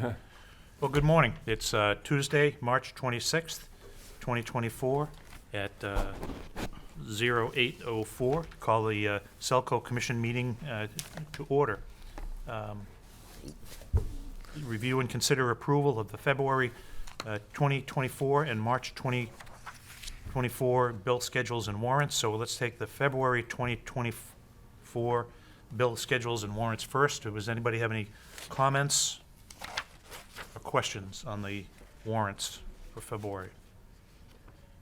Well, good morning. It's Tuesday, March 26th, 2024, at 08:04. Call the SELCO Commission meeting to order. Review and consider approval of the February 2024 and March 2024 bill schedules and warrants. So let's take the February 2024 bill schedules and warrants first. Does anybody have any comments or questions on the warrants for February?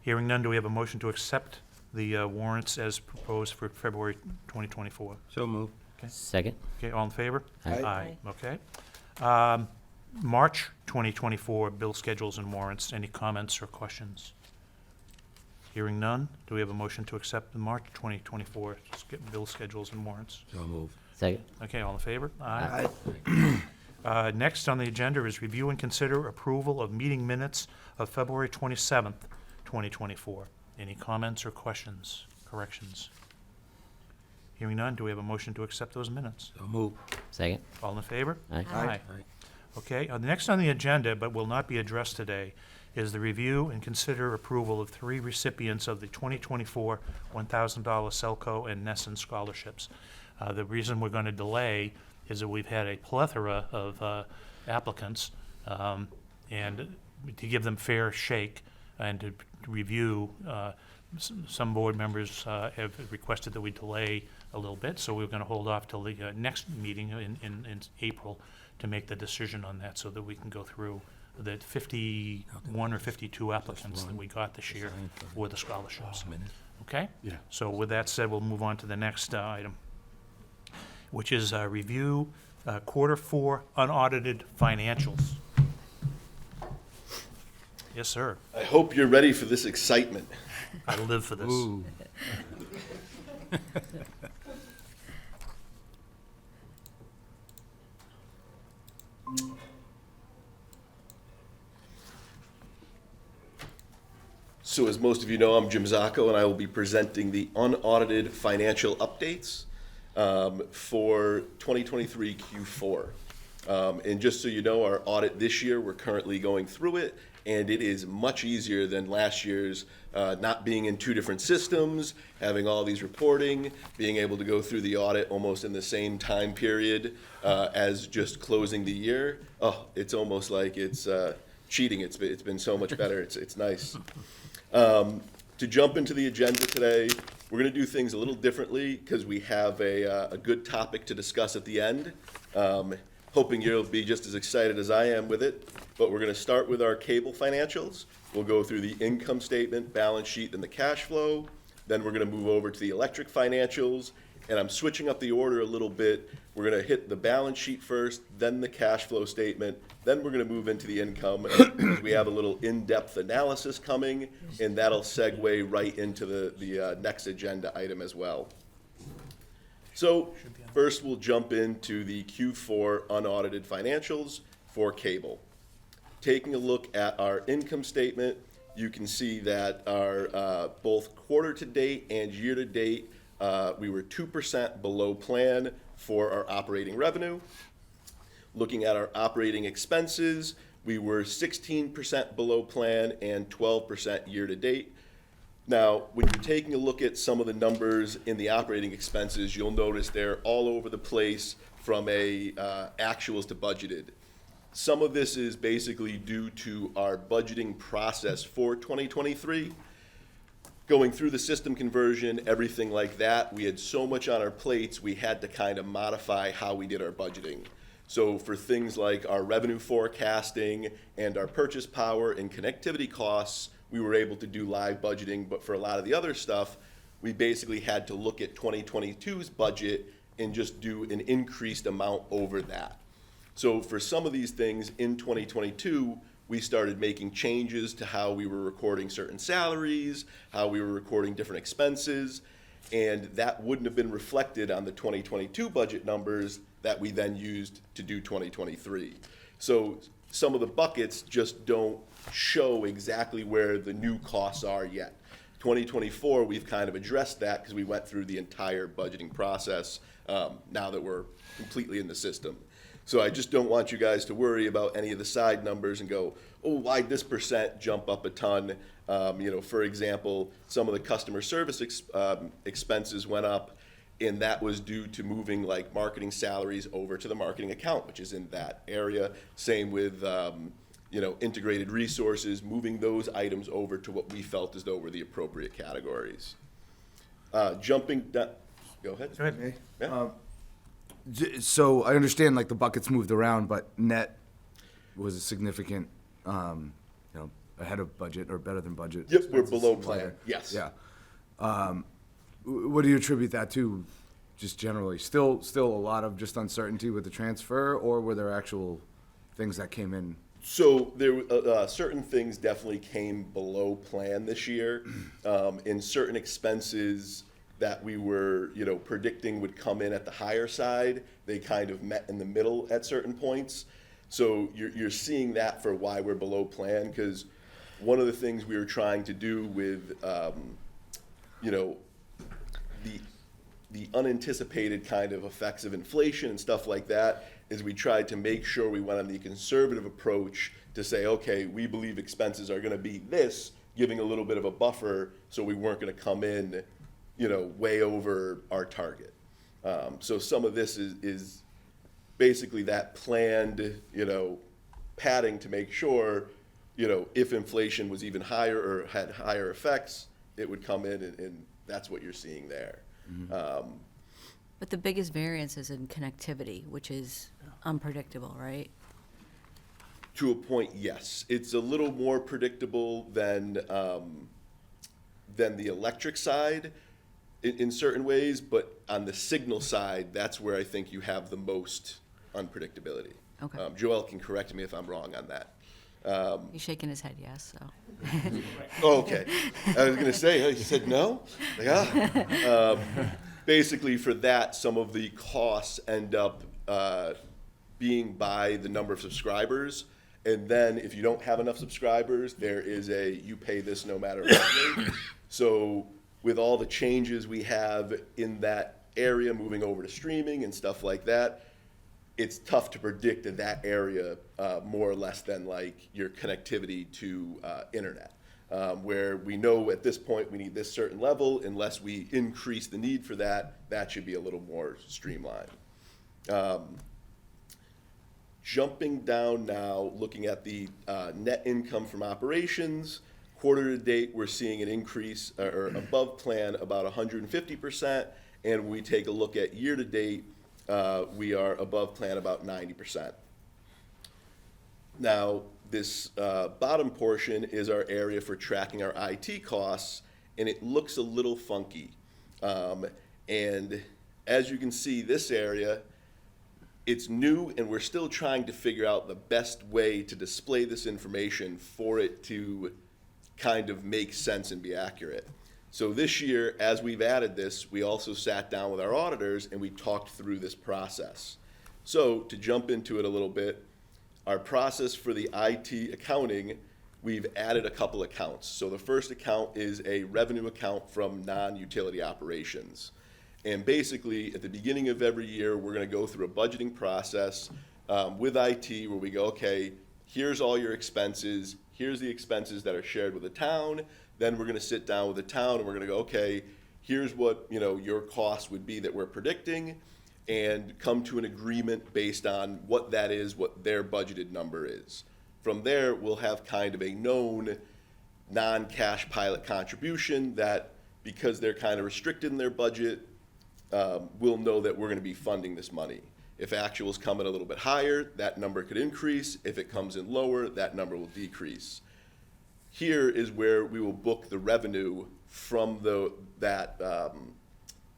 Hearing none, do we have a motion to accept the warrants as proposed for February 2024? So moved. Second. Okay, all in favor? Aye. Okay. March 2024 bill schedules and warrants. Any comments or questions? Hearing none, do we have a motion to accept the March 2024 bill schedules and warrants? So moved. Second. Okay, all in favor? Aye. Next on the agenda is review and consider approval of meeting minutes of February 27th, 2024. Any comments or questions, corrections? Hearing none, do we have a motion to accept those minutes? So moved. Second. All in favor? Aye. Aye. Okay, next on the agenda, but will not be addressed today, is the review and consider approval of 3 recipients of the 2024 $1,000 SELCO and Nesson scholarships. The reason we're going to delay is that we've had a plethora of applicants, and to give them fair shake and to review, some board members have requested that we delay a little bit, so we're going to hold off till the next meeting in April to make the decision on that, so that we can go through the 51 or 52 applicants that we got this year for the scholarships. Okay? Yeah. So with that said, we'll move on to the next item, which is review Q4 unaudited financials. Yes, sir. I hope you're ready for this excitement. I live for this. Ooh. So as most of you know, I'm Jim Zacco, and I will be presenting the unaudited financial updates for 2023 Q4. And just so you know, our audit this year, we're currently going through it, and it is much easier than last year's, not being in 2 different systems, having all these reporting, being able to go through the audit almost in the same time period as just closing the year. Oh, it's almost like it's cheating. It's been so much better. It's nice. To jump into the agenda today, we're going to do things a little differently because we have a good topic to discuss at the end. Hoping you'll be just as excited as I am with it. But we're going to start with our cable financials. We'll go through the income statement, balance sheet, and the cash flow. Then we're going to move over to the electric financials. And I'm switching up the order a little bit. We're going to hit the balance sheet first, then the cash flow statement. Then we're going to move into the income. We have a little in-depth analysis coming, and that'll segue right into the next agenda item as well. So first, we'll jump into the Q4 unaudited financials for cable. Taking a look at our income statement, you can see that our both quarter to date and year to date, we were 2% below plan for our operating revenue. Looking at our operating expenses, we were 16% below plan and 12% year to date. Now, when you're taking a look at some of the numbers in the operating expenses, you'll notice they're all over the place from a actuals to budgeted. Some of this is basically due to our budgeting process for 2023. Going through the system conversion, everything like that, we had so much on our plates, we had to kind of modify how we did our budgeting. So for things like our revenue forecasting and our purchase power and connectivity costs, we were able to do live budgeting, but for a lot of the other stuff, we basically had to look at 2022's budget and just do an increased amount over that. So for some of these things in 2022, we started making changes to how we were recording certain salaries, how we were recording different expenses, and that wouldn't have been reflected on the 2022 budget numbers that we then used to do 2023. So some of the buckets just don't show exactly where the new costs are yet. 2024, we've kind of addressed that because we went through the entire budgeting process now that we're completely in the system. So I just don't want you guys to worry about any of the side numbers and go, oh, why'd this percent jump up a ton? For example, some of the customer service expenses went up, and that was due to moving like marketing salaries over to the marketing account, which is in that area. Same with integrated resources, moving those items over to what we felt as though were the appropriate categories. Jumping down, go ahead. Go ahead. Okay. Yeah. So I understand like the buckets moved around, but net was a significant, ahead of budget or better than budget. Yep, we're expenses below seems plan. like. Yes. Yeah. What do you attribute that to, just generally? Still a lot of just uncertainty with the transfer, or were there actual things that came in? So there certain things definitely came below plan this year. In certain expenses that we were, predicting would come in at the higher side, they kind of met in the middle at certain points. So you're seeing that for why we're below plan, because one of the things we were trying to do with, the unanticipated kind of effects of inflation and stuff like that is we tried to make sure we went on the conservative approach to say, okay, we believe expenses are going to be this, giving a little bit of a buffer so we weren't going to come in, way over our target. So some of this is basically that planned, padding to make sure, if inflation was even higher or had higher effects, it would come in, and that's what you're seeing there. But the biggest variance is in connectivity, which is unpredictable, right? To a point, yes. It's a little more predictable than the electric side in certain ways, but on the signal side, that's where I think you have the most unpredictability. Okay. Joel can correct me if I'm wrong on that. He's shaking his head yes, so. Oh, okay. I was going to say, you said no? Like, basically, for that, some of the costs end up being by the number of subscribers. And then if you don't have enough subscribers, there is you pay this no matter what. So with all the changes we have in that area, moving over to streaming and stuff like that, it's tough to predict in that area more or less than like your connectivity to internet, where we know at this point we need this certain level. Unless we increase the need for that, that should be a little more streamlined. Jumping down now, looking at the net income from operations, quarter to date, we're seeing an increase or above plan about 150%, and when we take a look at year to date, we are above plan about 90%. Now, this bottom portion is our area for tracking our IT costs, and it looks a little funky. And as you can see, this area, it's new, and we're still trying to figure out the best way to display this information for it to kind of make sense and be accurate. So this year, as we've added this, we also sat down with our auditors and we talked through this process. So to jump into it a little bit, our process for the IT accounting, we've added a couple accounts. So the first account is a revenue account from non-utility operations. And basically, at the beginning of every year, we're going to go through a budgeting process with IT where we go, okay, here's all your expenses, here's the expenses that are shared with the town. Then we're going to sit down with the town and we're going to go, okay, here's what your cost would be that we're predicting, and come to an agreement based on what that is, what their budgeted number is. From there, we'll have kind of a known non-cash pilot contribution that, because they're kind of restricted in their budget, we'll know that we're going to be funding this money. If actuals come in a little bit higher, that number could increase. If it comes in lower, that number will decrease. Here is where we will book the revenue from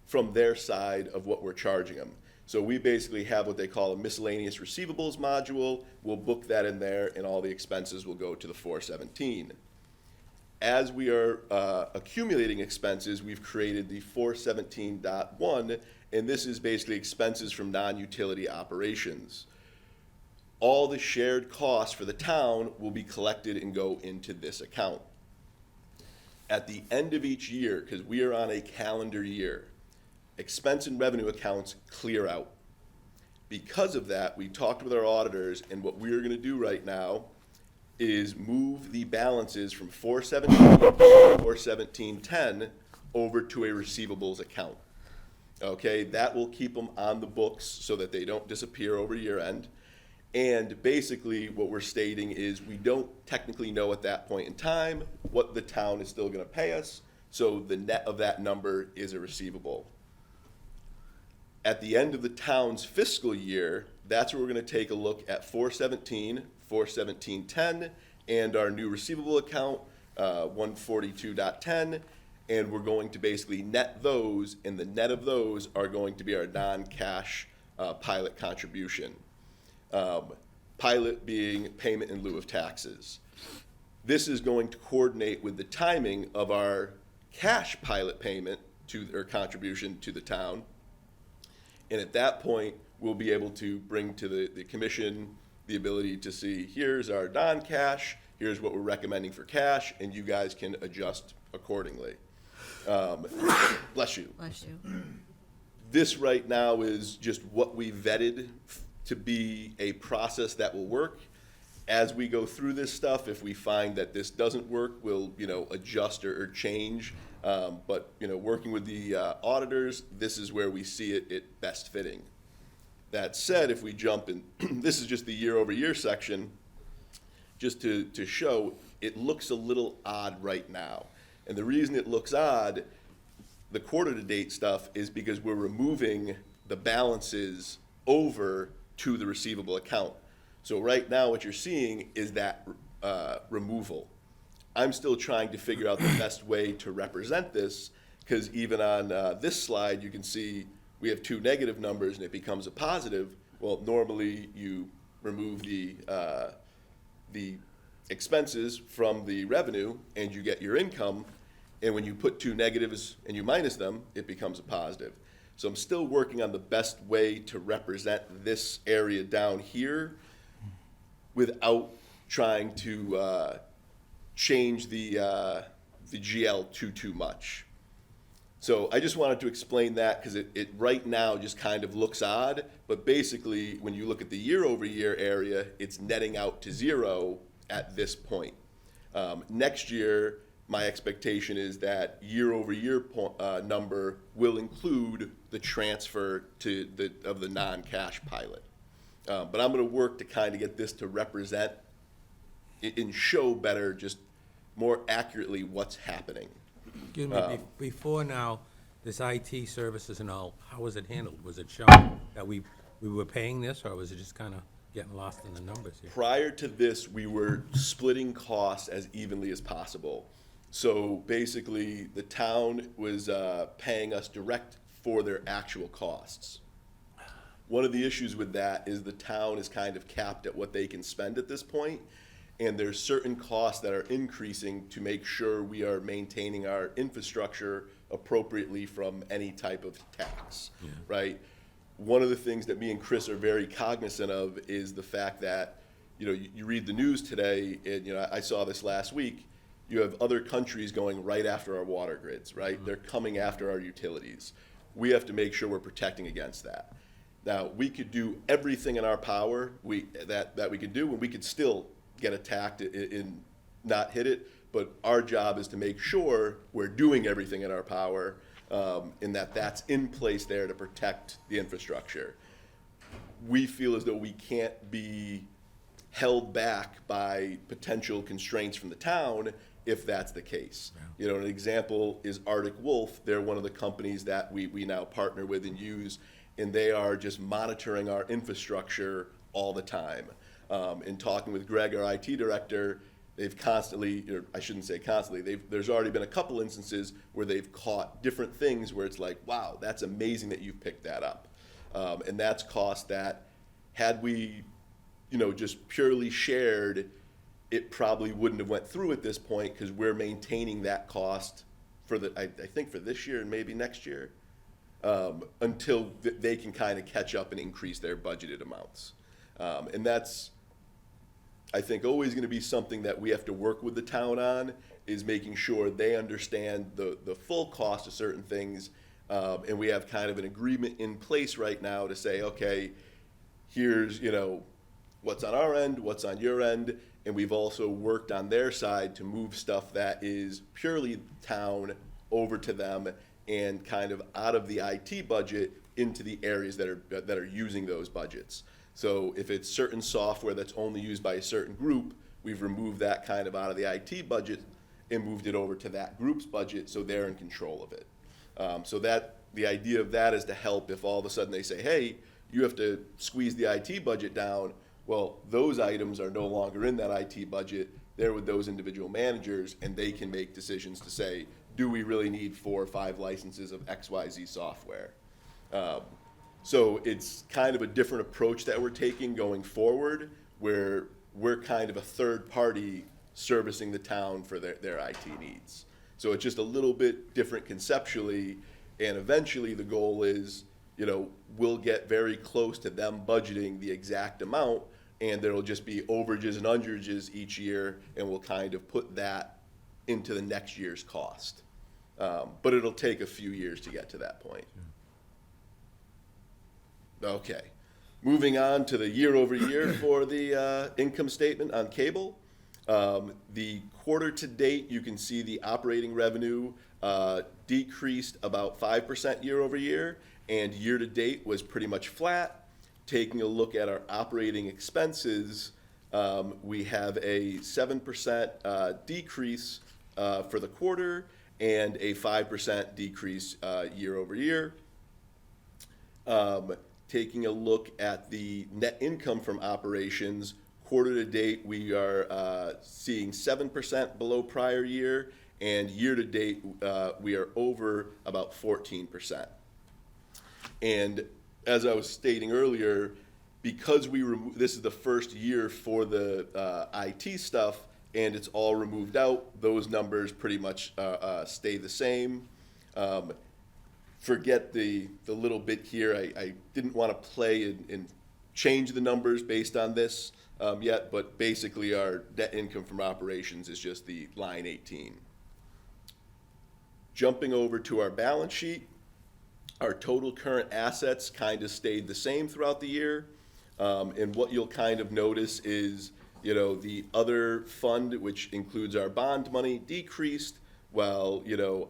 from their side of what we're charging them. So we basically have what they call a miscellaneous receivables module. We'll book that in there, and all the expenses will go to the 417. As we are accumulating expenses, we've created the 417.1, and this is basically expenses from non-utility operations. All the shared costs for the town will be collected and go into this account. At the end of each year, because we are on a calendar year, expense and revenue accounts clear out. Because of that, we talked with our auditors, and what we're gonna do right now is move the balances from 41710 over to a receivables account. Okay, that will keep them on the books so that they don't disappear over year end. And basically, what we're stating is we don't technically know at that point in time what the town is still gonna pay us, so the net of that number is a receivable. At the end of the town's fiscal year, that's where we're gonna take a look at 41710, and our new receivable account, 142.10, and we're going to basically net those, and the net of those are going to be our non-cash pilot contribution. Pilot being payment in lieu of taxes. This is going to coordinate with the timing of our cash pilot payment or contribution to the town. And at that point, we'll be able to bring to the commission the ability to see, here's our non-cash, here's what we're recommending for cash, and you guys can adjust accordingly. Bless you. Bless you. This right now is just what we vetted to be a process that will work. As we go through this stuff, if we find that this doesn't work, we'll, adjust or change. But, working with the auditors, this is where we see it best fitting. That said, if we jump in, this is just the year-over-year section, just to show, it looks a little odd right now. And the reason it looks odd, the quarter-to-date stuff, is because we're removing the balances over to the receivable account. So right now, what you're seeing is that removal. I'm still trying to figure out the best way to represent this, because even on this slide, you can see we have two negative numbers and it becomes a positive. Well, normally you remove the expenses from the revenue and you get your income, and when you put two negatives and you minus them, it becomes a positive. So I'm still working on the best way to represent this area down here without trying to change the GL too much. So I just wanted to explain that, because it right now just kind of looks odd, but basically when you look at the year-over-year area, it's netting out to zero at this point. Next year, my expectation is that year-over-year number will include the transfer of the non-cash pilot. But I'm going to work to kind of get this to represent and show better, just more accurately what's happening. Excuse me, before now, this IT services and all, how was it handled? Was it shown that we were paying this, or was it just kind of getting lost in the numbers here? Prior to this, we were splitting costs as evenly as possible. So basically, the town was paying us direct for their actual costs. One of the issues with that is the town is kind of capped at what they can spend at this point, and there's certain costs that are increasing to make sure we are maintaining our infrastructure appropriately from any type of tax, right? One of the things that me and Chris are very cognizant of is the fact that, you read the news today, and, I saw this last week, you have other countries going right after our water grids, right? They're coming after our utilities. We have to make sure we're protecting against that. Now, we could do everything in our power that we could do, and we could still get attacked and not hit it, but our job is to make sure we're doing everything in our power, and that's in place there to protect the infrastructure. We feel as though we can't be held back by potential constraints from the town if that's the case. An example is Arctic Wolf. They're one of the companies that we now partner with and use, and they are just monitoring our infrastructure all the time. In talking with Greg, our IT director, they've constantly, or I shouldn't say constantly, there's already been a couple instances where they've caught different things where it's like, wow, that's amazing that you've picked that up. And that's cost that, had we, just purely shared, it probably wouldn't have went through at this point, because we're maintaining that cost for I think for this year and maybe next year, until they can kind of catch up and increase their budgeted amounts. And that's, I think, always going to be something that we have to work with the town on, is making sure they understand the full cost of certain things. And we have kind of an agreement in place right now to say, okay, here's, what's on our end, what's on your end, and we've also worked on their side to move stuff that is purely town over to them and kind of out of the IT budget into the areas that are using those budgets. So if it's certain software that's only used by a certain group, we've removed that kind of out of the IT budget and moved it over to that group's budget so they're in control of it. So that the idea of that is to help if all of a sudden they say, hey, you have to squeeze the IT budget down. Well, those items are no longer in that IT budget. They're with those individual managers, and they can make decisions to say, do we really need 4 or 5 licenses of XYZ software? So it's kind of a different approach that we're taking going forward, where we're kind of a third party servicing the town for their IT needs. So it's just a little bit different conceptually, and eventually the goal is, we'll get very close to them budgeting the exact amount, and there'll just be overages and underages each year, and we'll kind of put that into the next year's cost. But it'll take a few years to get to that point. Okay, moving on to the year over year for the income statement on cable. The quarter to date, you can see the operating revenue decreased about 5% year over year, and year to date was pretty much flat. Taking a look at our operating expenses, we have a 7% decrease for the quarter and a 5% decrease year over year. Taking a look at the net income from operations, quarter to date, we are seeing 7% below prior year, and year to date, we are over about 14%. And as I was stating earlier, because this is the first year for the IT stuff, and it's all removed out, those numbers pretty much stay the same. Forget the little bit here. I didn't want to play and change the numbers based on this yet, but basically our net income from operations is just the line 18. Jumping over to our balance sheet, our total current assets kind of stayed the same throughout the year. And what you'll kind of notice is, the other fund, which includes our bond money, decreased while,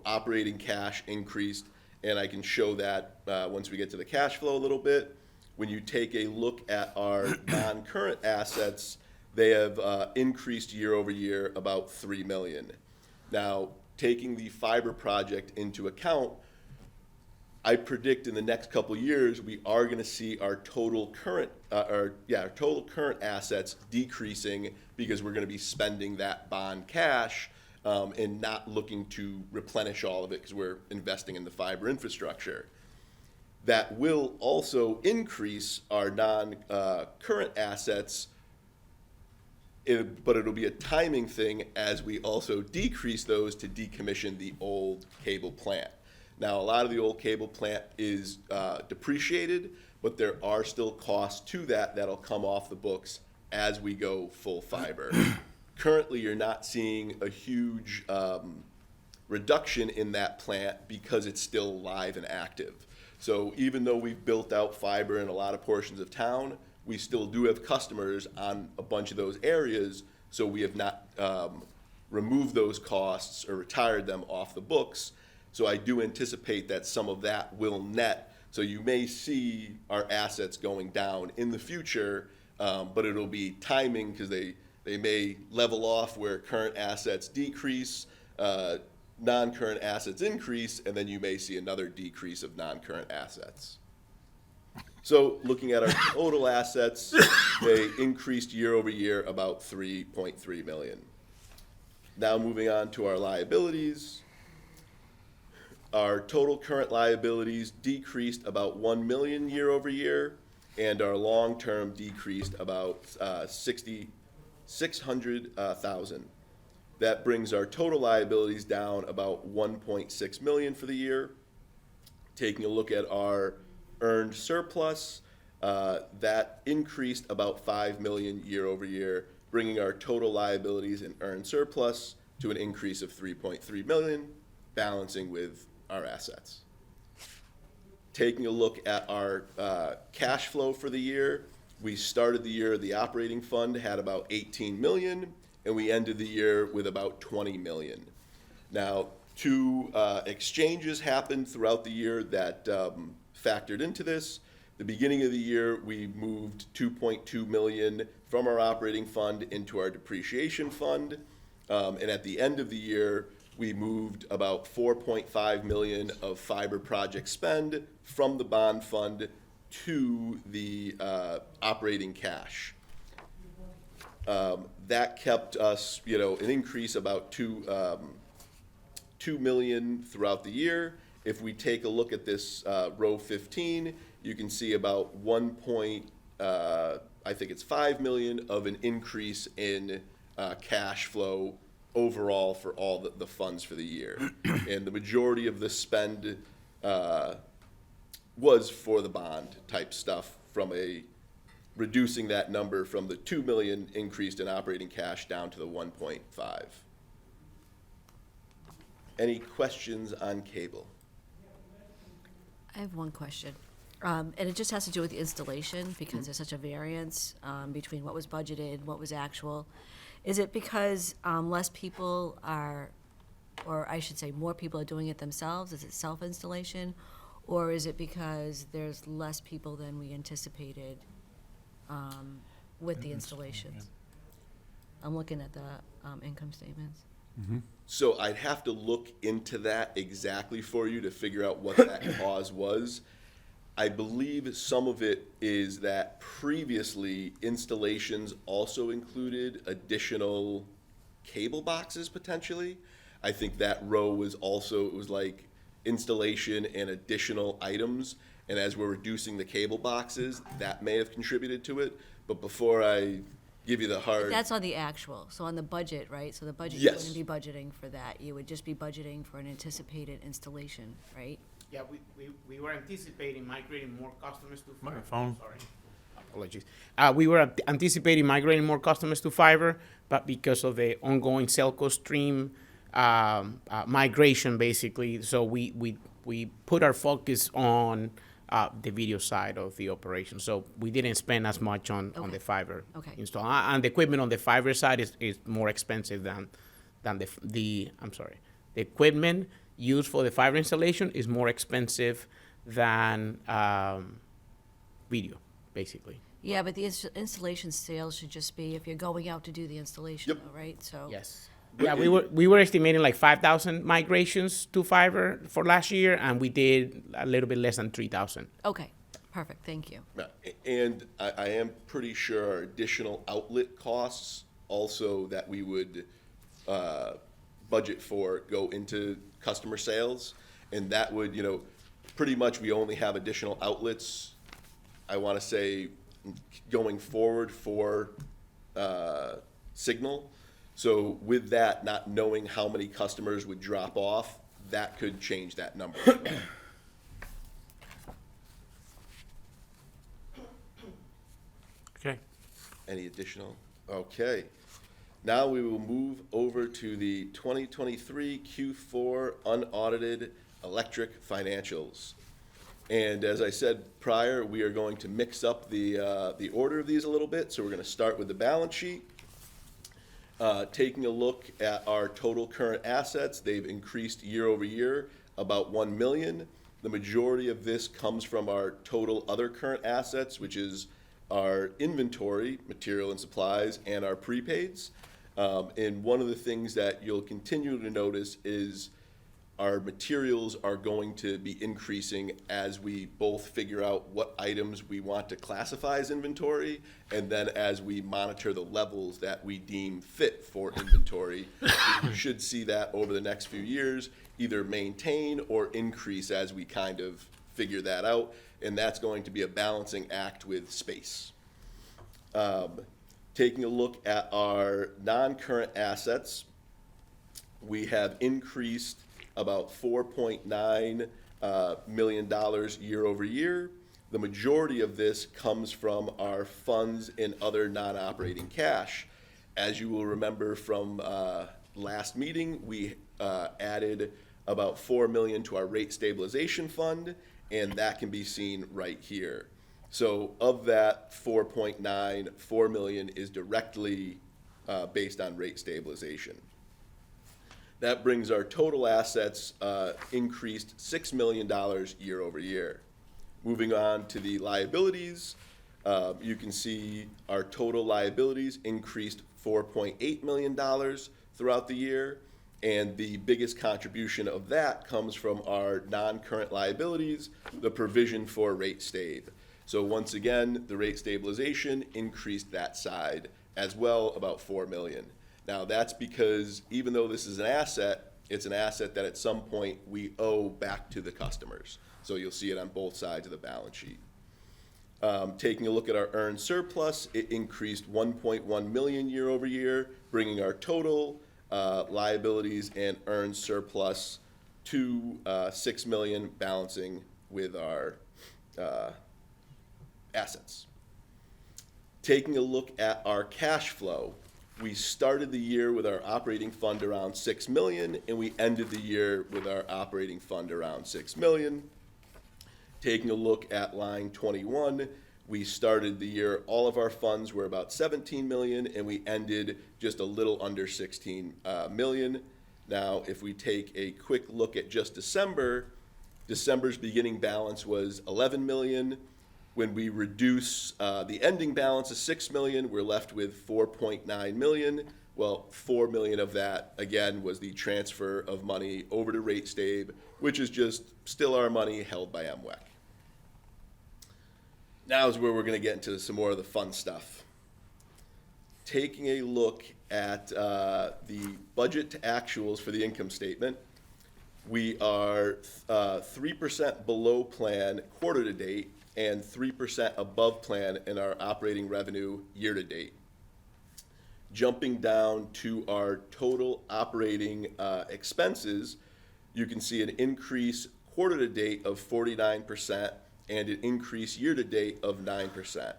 operating cash increased. And I can show that once we get to the cash flow a little bit. When you take a look at our non-current assets, they have increased year over year about $3 million. Now, taking the fiber project into account, I predict in the next couple of years we are going to see our total current assets decreasing because we're going to be spending that bond cash and not looking to replenish all of it because we're investing in the fiber infrastructure. That will also increase our non-current assets, but it'll be a timing thing as we also decrease those to decommission the old cable plant. Now, a lot of the old cable plant is depreciated, but there are still costs to that'll come off the books as we go full fiber. Currently, you're not seeing a huge reduction in that plant because it's still live and active. So even though we've built out fiber in a lot of portions of town, we still do have customers on a bunch of those areas, so we have not removed those costs or retired them off the books. So I do anticipate that some of that will net. So you may see our assets going down in the future, but it'll be timing because they may level off where current assets decrease, non-current assets increase, and then you may see another decrease of non-current assets. So looking at our total assets, they increased year over year about $3.3 million. Now moving on to our liabilities. Our total current liabilities decreased about $1 million year over year, and our long-term decreased about $600,000. That brings our total liabilities down about $1.6 million for the year. Taking a look at our earned surplus, that increased about $5 million year over year, bringing our total liabilities and earned surplus to an increase of $3.3 million, balancing with our assets. Taking a look at our cash flow for the year, We started the year, the operating fund had about 18 million, and we ended the year with about 20 million. Now, two exchanges happened throughout the year that factored into this. The beginning of the year, we moved 2.2 million from our operating fund into our depreciation fund. And at the end of the year, we moved about 4.5 million of fiber project spend from the bond fund to the operating cash. That kept us, an increase about 2 million throughout the year. If we take a look at this row 15, you can see about 5 million of an increase in cash flow overall for all the funds for the year. And the majority of the spend was for the bond type stuff, from reducing that number from the 2 million increased in operating cash down to the 1.5. Any questions on cable? I have one question, and it just has to do with the installation, because there's such a variance between what was budgeted, what was actual. Is it because less people are, or I should say more people are doing it themselves? Is it self-installation? Or is it because there's less people than we anticipated with the installations? I'm looking at the income statements. So I'd have to look into that exactly for you to figure out what that cause was. I believe some of it is that previously installations also included additional cable boxes potentially. I think that row was also, it was like installation and additional items. And as we're reducing the cable boxes, that may have contributed to it. But before I give you the hard. That's on the actual, so on the budget, right? So the budget, you Yes. wouldn't be budgeting for that. You would just be budgeting for an anticipated installation, right? Yeah, we were anticipating migrating more customers to fiber. Microphone. Sorry. Apologies. We were anticipating migrating more customers to fiber, but because of the ongoing SELCO stream migration, basically, so we put our focus on the video side of the operation. So we didn't spend as much on Okay. the fiber Okay. install. And the equipment on the fiber side is more expensive than the equipment used for the fiber installation is more expensive than video, basically. Yeah, but the installation sales should just be if you're going out to do the installation, Yep. though, right? So. Yes. Yeah, we were estimating like 5,000 migrations to fiber for last year, and we did a little bit less than 3,000. Okay, perfect, thank you. Yeah, and I am pretty sure our additional outlet costs also that we would budget for go into customer sales. And that would, pretty much we only have additional outlets, I want to say, going forward for Signal. So with that, not knowing how many customers would drop off, that could change that number as well. Okay. Any additional? Okay. Now we will move over to the 2023 Q4 unaudited electric financials. And as I said prior, we are going to mix up the order of these a little bit. So we're going to start with the balance sheet. Taking a look at our total current assets, they've increased year over year about 1 million. The majority of this comes from our total other current assets, which is our inventory, material and supplies, and our prepaids. And one of the things that you'll continue to notice is our materials are going to be increasing as we both figure out what items we want to classify as inventory, and then as we monitor the levels that we deem fit for inventory. You should see that over the next few years, either maintain or increase as we kind of figure that out, and that's going to be a balancing act with space. Taking a look at our non-current assets, we have increased about $4.9 million year over year. The majority of this comes from our funds and other non-operating cash. As you will remember from last meeting, we added about $4 million to our rate stabilization fund, and that can be seen right here. So of that 4.9, 4 million is directly based on rate stabilization. That brings our total assets increased $6 million year over year. Moving on to the liabilities, you can see our total liabilities increased $4.8 million throughout the year, and the biggest contribution of that comes from our non-current liabilities, the provision for rate stave. So once again, the rate stabilization increased that side as well, about 4 million. Now that's because even though this is an asset, it's an asset that at some point we owe back to the customers. So you'll see it on both sides of the balance sheet. Taking a look at our earned surplus, it increased 1.1 million year over year, bringing our total liabilities and earned surplus to 6 million, balancing with our assets. Taking a look at our cash flow, we started the year with our operating fund around 6 million, and we ended the year with our operating fund around 6 million. Taking a look at line 21, we started the year, all of our funds were about 17 million, and we ended just a little under 16 million. Now, if we take a quick look at just December, December's beginning balance was 11 million. When we reduce the ending balance of 6 million, we're left with 4.9 million. Well, 4 million of that, again, was the transfer of money over to rate stave, which is just still our money held by MWEC. Now is where we're going to get into some more of the fun stuff. Taking a look at the budget to actuals for the income statement, we are 3% below plan quarter to date and 3% above plan in our operating revenue year to date. Jumping down to our total operating expenses, you can see an increase quarter to date of 49% and an increase year to date of 9%.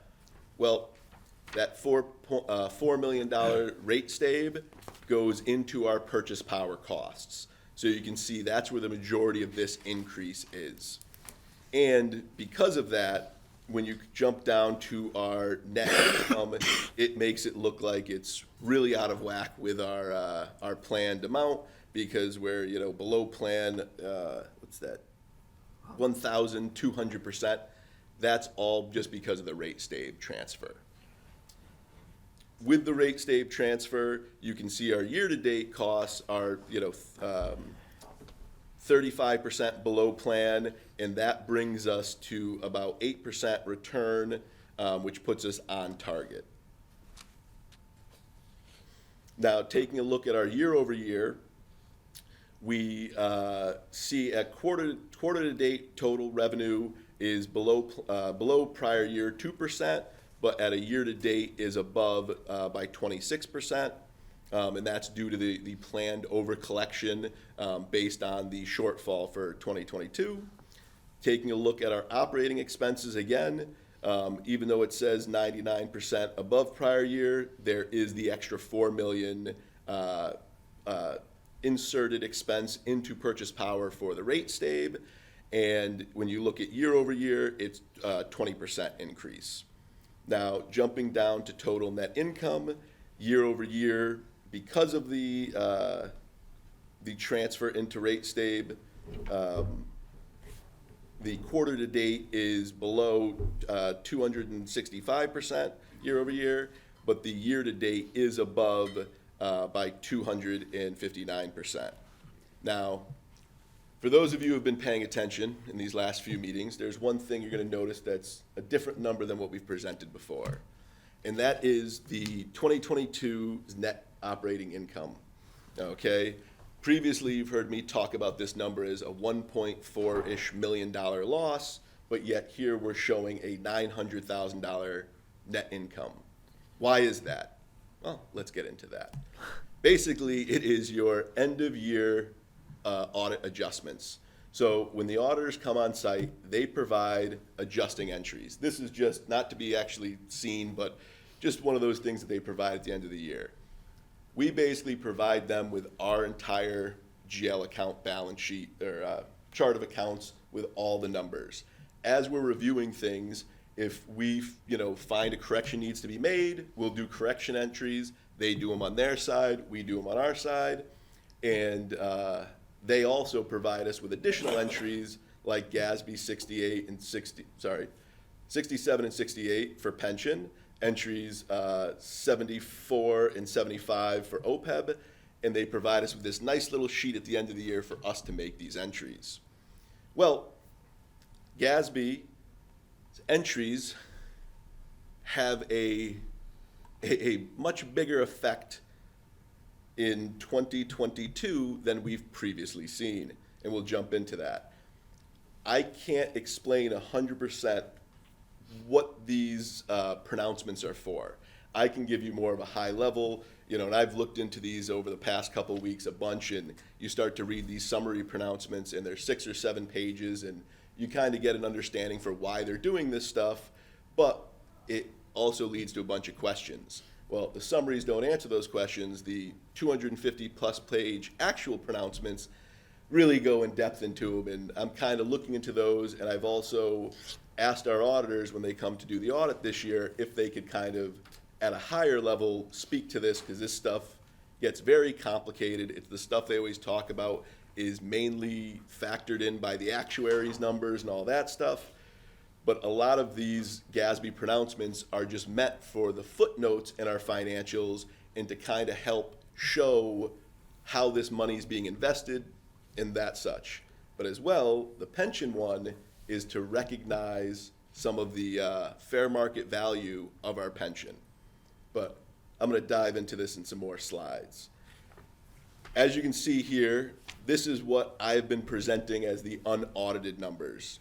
Well, that $4 million rate stave goes into our purchase power costs. So you can see that's where the majority of this increase is. And because of that, when you jump down to our net income, it makes it look like it's really out of whack with our planned amount, because we're below plan. What's that? 1,200%. That's all just because of the rate stave transfer. With the rate stave transfer, you can see our year-to-date costs are 35% below plan, and that brings us to about 8% return, which puts us on target. Now, taking a look at our year over year, we see at quarter to date total revenue is below prior year 2%, but at a year to date is above by 26%. And that's due to the planned over collection based on the shortfall for 2022. Taking a look at our operating expenses again, even though it says 99% above prior year, there is the extra 4 million inserted expense into purchase power for the rate stave. And when you look at year over year, it's 20% increase. Now, jumping down to total net income, year over year, because of the transfer into rate stave, the quarter to date is below 265% year over year, but the year to date is above by 259%. Now, for those of you who have been paying attention in these last few meetings, there's one thing you're going to notice that's a different number than what we've presented before, and that is the 2022 net operating income. Okay? Previously, you've heard me talk about this number as a $1.4-ish million loss, but yet here we're showing a $900,000 net income. Why is that? Well, let's get into that. Basically, it is your end of year audit adjustments. So when the auditors come on site, they provide adjusting entries. This is just not to be actually seen, but just one of those things that they provide at the end of the year. We basically provide them with our entire GL account balance sheet or chart of accounts with all the numbers. As we're reviewing things, If we, find a correction needs to be made, we'll do correction entries. They do them on their side, we do them on our side. And they also provide us with additional entries like GASB 67 and 68 for pension, entries 74 and 75 for OPEB, and they provide us with this nice little sheet at the end of the year for us to make these entries. Well, GASB entries have a much bigger effect in 2022 than we've previously seen, and we'll jump into that. I can't explain 100% what these pronouncements are for. I can give you more of a high level, and I've looked into these over the past couple of weeks a bunch, and you start to read these summary pronouncements, and they're 6 or 7 pages, and you kind of get an understanding for why they're doing this stuff, but it also leads to a bunch of questions. Well, the summaries don't answer those questions. The 250 plus page actual pronouncements really go in depth into them, and I'm kind of looking into those, and I've also asked our auditors when they come to do the audit this year if they could kind of, at a higher level, speak to this, because this stuff gets very complicated. It's the stuff they always talk about is mainly factored in by the actuaries' numbers and all that stuff. But a lot of these GASB pronouncements are just meant for the footnotes in our financials and to kind of help show how this money is being invested and that such. But as well, the pension one is to recognize some of the fair market value of our pension. But I'm going to dive into this in some more slides. As you can see here, this is what I've been presenting as the unaudited numbers.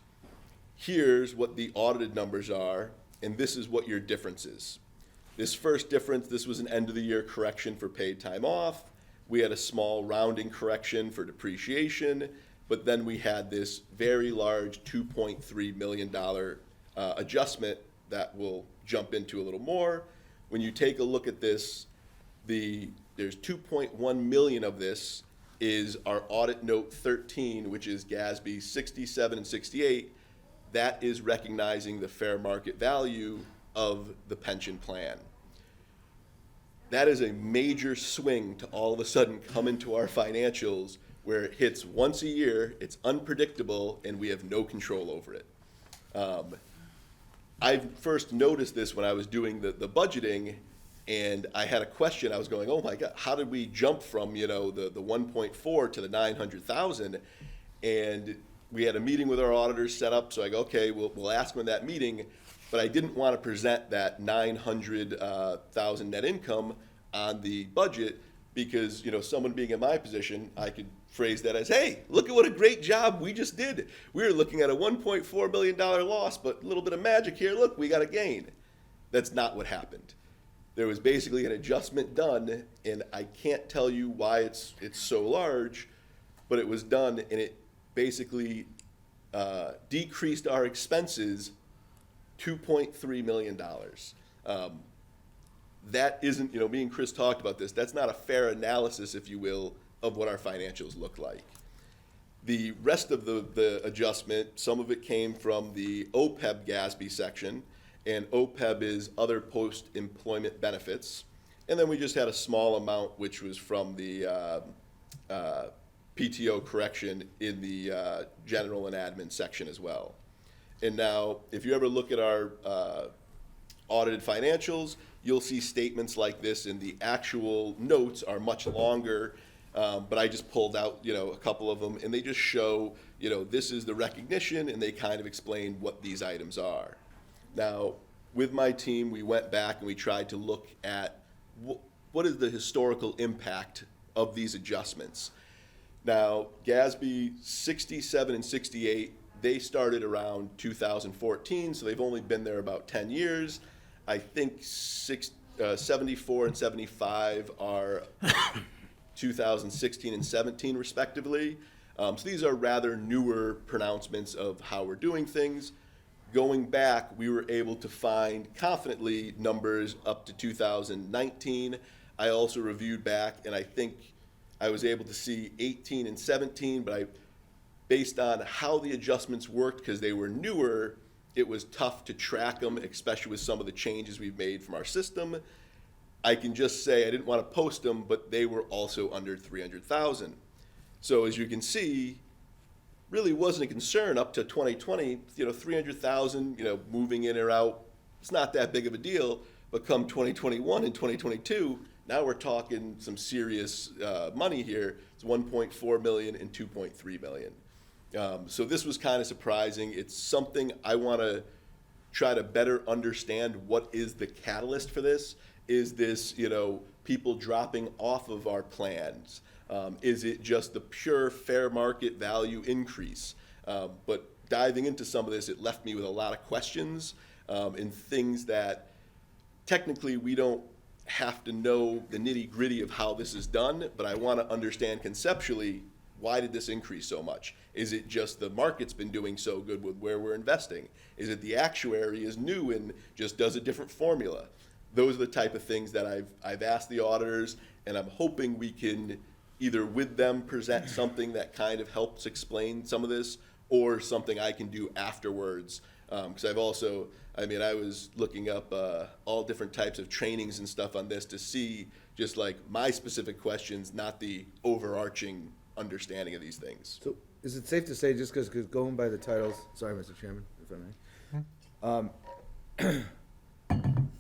Here's what the audited numbers are, and this is what your difference is. This first difference, this was an end of the year correction for paid time off. We had a small rounding correction for depreciation, but then we had this very large $2.3 million adjustment that we'll jump into a little more. When you take a look at this, there's 2.1 million of this is our audit note 13, which is GASB 67 and 68. That is recognizing the fair market value of the pension plan. That is a major swing to all of a sudden come into our financials where it hits once a year, it's unpredictable, and we have no control over it. I first noticed this when I was doing the budgeting, and I had a question. I was going, oh my God, how did we jump from, the 1.4 to the 900,000? And we had a meeting with our auditors set up, so I go, okay, we'll ask them in that meeting, but I didn't want to present that 900,000 net income on the budget because, someone being in my position, I could phrase that as, hey, look at what a great job we just did. We were looking at a $1.4 million loss, but a little bit of magic here, look, we got a gain. That's not what happened. There was basically an adjustment done, and I can't tell you why it's so large, but it was done, and it basically decreased our expenses $2.3 million. That isn't, me and Chris talked about this, that's not a fair analysis, if you will, of what our financials look like. The rest of the adjustment, some of it came from the OPEB GASB section, and OPEB is other post-employment benefits. And then we just had a small amount, which was from the PTO correction in the general and admin section as well. And now, if you ever look at our audited financials, you'll see statements like this, and the actual notes are much longer, but I just pulled out, a couple of them, and they just show, this is the recognition, and they kind of explain what these items are. Now, with my team, we went back and we tried to look at what is the historical impact of these adjustments. Now, GASB 67 and 68, they started around 2014, so they've only been there about 10 years. I think 74 and 75 are 2016 and 17 respectively. So these are rather newer pronouncements of how we're doing things. Going back, we were able to find confidently numbers up to 2019. I also reviewed back, and I think I was able to see 18 and 17, but based on how the adjustments worked, because they were newer, it was tough to track them, especially with some of the changes we've made from our system. I can just say I didn't want to post them, but they were also under 300,000. So as you can see, really wasn't a concern up to 2020, 300,000, moving in or out. It's not that big of a deal, but come 2021 and 2022, now we're talking some serious money here. It's 1.4 million and 2.3 million. So this was kind of surprising. It's something I want to try to better understand. What is the catalyst for this? Is this, people dropping off of our plans? Is it just the pure fair market value increase? But diving into some of this, it left me with a lot of questions and things that technically we don't have to know the nitty-gritty of how this is done, but I want to understand conceptually, why did this increase so much? Is it just the market's been doing so good with where we're investing? Is it the actuary is new and just does a different formula? Those are the type of things that I've asked the auditors, and I'm hoping we can either with them present something that kind of helps explain some of this, or something I can do afterwards. Because I've also, I was looking up all different types of trainings and stuff on this to see just like my specific questions, not the overarching understanding of these things. So is it safe to say, just because going by the titles, sorry, Mr. Chairman, if I may,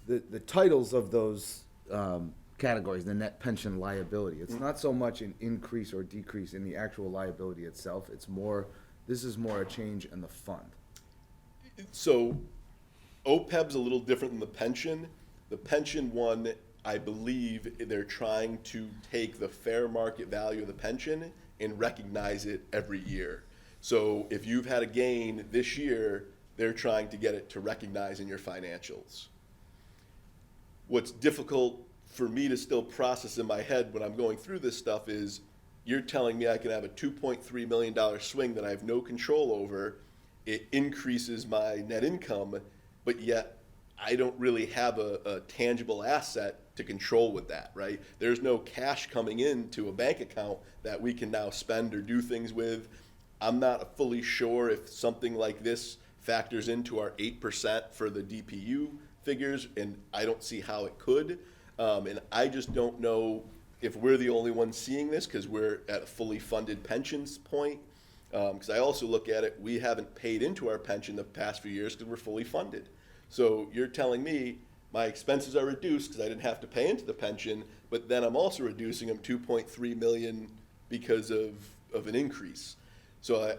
the titles of those categories, the net pension liability, it's not so much an increase or decrease in the actual liability itself, this is more a change in the fund. So OPEB's a little different than the pension. The pension one, I believe they're trying to take the fair market value of the pension and recognize it every year. So if you've had a gain this year, they're trying to get it to recognize in your financials. What's difficult for me to still process in my head when I'm going through this stuff is, you're telling me I can have a $2.3 million swing that I have no control over. It increases my net income, but yet I don't really have a tangible asset to control with that, right? There's no cash coming into a bank account that we can now spend or do things with. I'm not fully sure if something like this factors into our 8% for the DPU figures, and I don't see how it could. And I just don't know if we're the only ones seeing this, because we're at a fully funded pensions point. Because I also look at it, we haven't paid into our pension the past few years because we're fully funded. So you're telling me my expenses are reduced because I didn't have to pay into the pension, but then I'm also reducing them 2.3 million because of an increase. So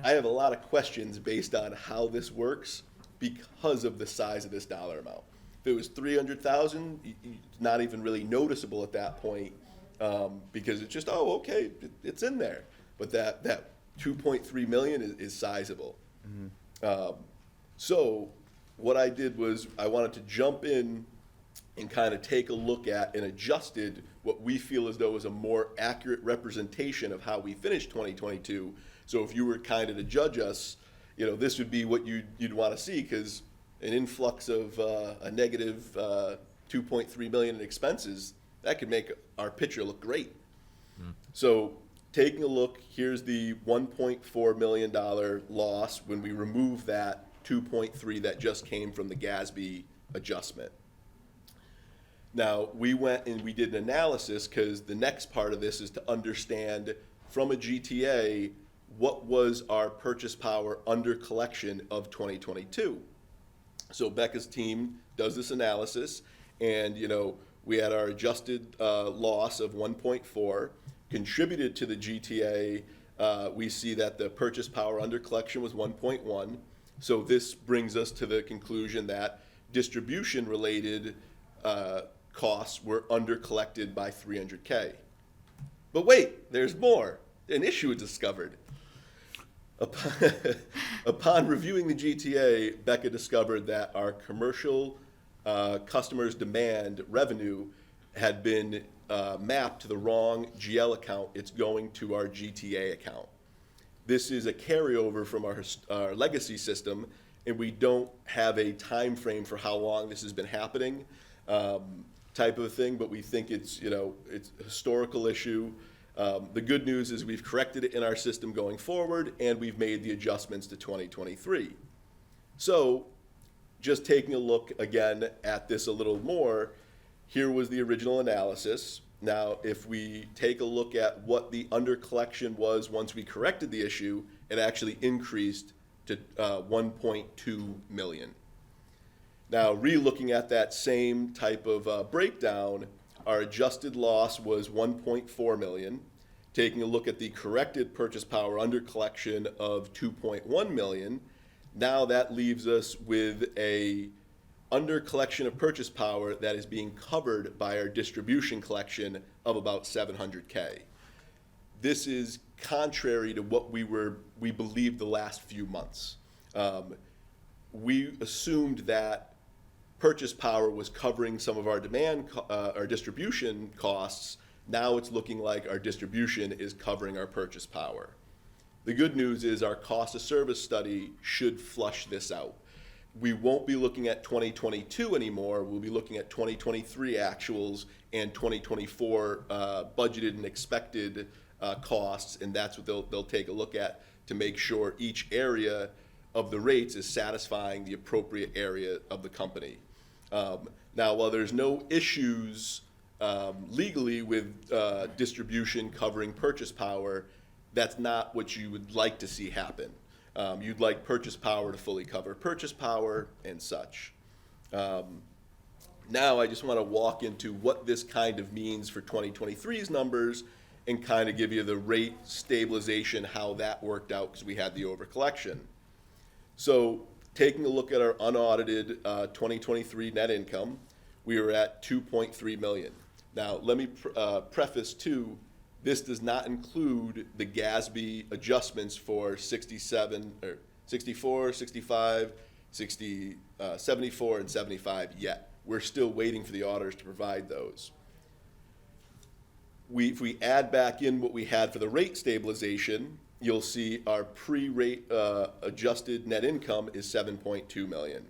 I have a lot of questions based on how this works because of the size of this dollar amount. If it was 300,000, it's not even really noticeable at that point, because it's just, oh, okay, it's in there. But that 2.3 million is sizable. So what I did was I wanted to jump in and kind of take a look at and adjusted what we feel as though is a more accurate representation of how we finished 2022. So if you were kind of to judge us, this would be what you'd want to see, because an influx of a negative 2.3 million in expenses, that could make our picture look great. So taking a look, here's the $1.4 million loss when we remove that 2.3 that just came from the GASB adjustment. Now, we went and we did an analysis, because the next part of this is to understand from a GTA, what was our purchase power under collection of 2022? So Becca's team does this analysis, and we had our adjusted loss of 1.4, contributed to the GTA. We see that the purchase power under collection was 1.1. So this brings us to the conclusion that distribution-related costs were under collected by 300K. But wait, there's more. An issue is discovered. Upon reviewing the GTA, Becca discovered that our commercial customers' demand revenue had been mapped to the wrong GL account. It's going to our GTA account. This is a carryover from our legacy system, and we don't have a time frame for how long this has been happening, type of thing, but we think it's it's a historical issue. The good news is we've corrected it in our system going forward, and we've made the adjustments to 2023. So, just taking a look again at this a little more, here was the original analysis. Now, if we take a look at what the under collection was once we corrected the issue, it actually increased to 1.2 million. Now, re-looking at that same type of breakdown, our adjusted loss was 1.4 million. Taking a look at the corrected purchase power under collection of 2.1 million, now that leaves us with a under collection of purchase power that is being covered by our distribution collection of about 700K. This is contrary to what we believed the last few months. We assumed that purchase power was covering some of our our distribution costs. Now it's looking like our distribution is covering our purchase power. The good news is our cost of service study should flush this out. We won't be looking at 2022 anymore. We'll be looking at 2023 actuals and 2024 budgeted and expected costs, and that's what they'll take a look at to make sure each area of the rates is satisfying the appropriate area of the company. Now, while there's no issues legally with distribution covering purchase power, that's not what you would like to see happen. You'd like purchase power to fully cover purchase power and such. Now I just want to walk into what this kind of means for 2023's numbers and kind of give you the rate stabilization, how that worked out, because we had the overcollection. So taking a look at our unaudited 2023 net income, we were at 2.3 million. Now, let me preface too, this does not include the GASB adjustments for 67, or 64, 65, 60, 74, and 75 yet. We're still waiting for the auditors to provide those. If we add back in what we had for the rate stabilization, you'll see our pre-rate adjusted net income is 7.2 million.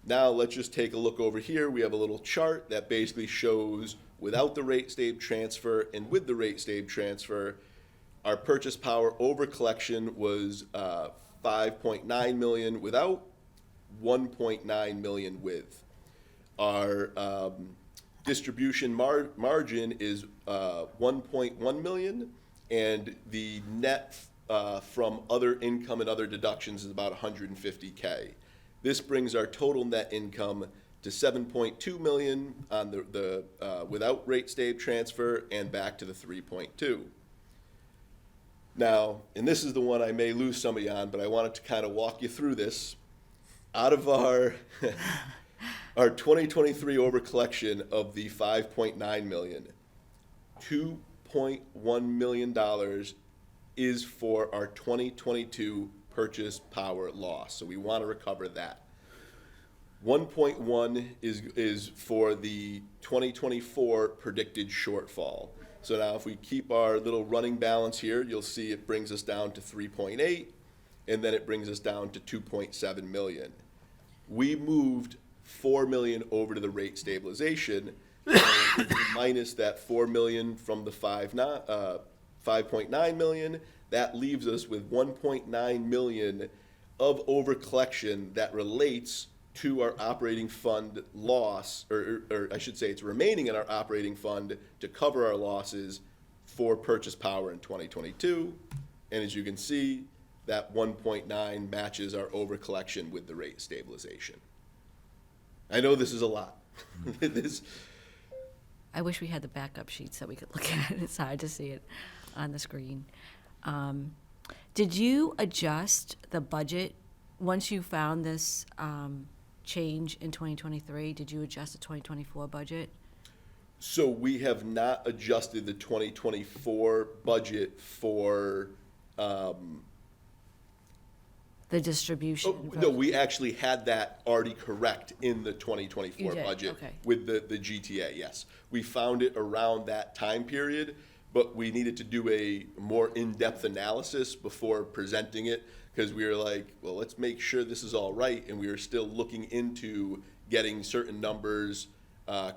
Now let's just take a look over here. We have a little chart that basically shows without the rate stab transfer and with the rate stab transfer, our purchase power over collection was 5.9 million without, 1.9 million with. Our distribution margin is 1.1 million, and the net from other income and other deductions is about 150K. This brings our total net income to 7.2 million on the without rate stab transfer and back to the 3.2. Now, and this is the one I may lose some of you on, but I wanted to kind of walk you through this. Out of our our 2023 over collection of the 5.9 million, $2.1 million is for our 2022 purchase power loss. So we want to recover that. 1.1 is for the 2024 predicted shortfall. So now if we keep our little running balance here, you'll see it brings us down to 3.8, and then it brings us down to 2.7 million. We moved 4 million over to the rate stabilization, minus that 4 million from the 5.9 million. That leaves us with 1.9 million of over collection that relates to our operating fund loss, or I should say it's remaining in our operating fund to cover our losses for purchase power in 2022. And as you can see, that 1.9 matches our over collection with the rate stabilization. I know this is a lot. I wish we had the backup sheets that we could look at. It's hard to see it on the screen. Did you adjust the budget once you found this change in 2023? Did you adjust the 2024 budget? So we have not adjusted the 2024 budget for The distribution? no, we actually had that already correct in the 2024 You did, budget okay. with the GTA, yes. We found it around that time period, but we needed to do a more in-depth analysis before presenting it, because we were like, well, let's make sure this is all right, and we were still looking into getting certain numbers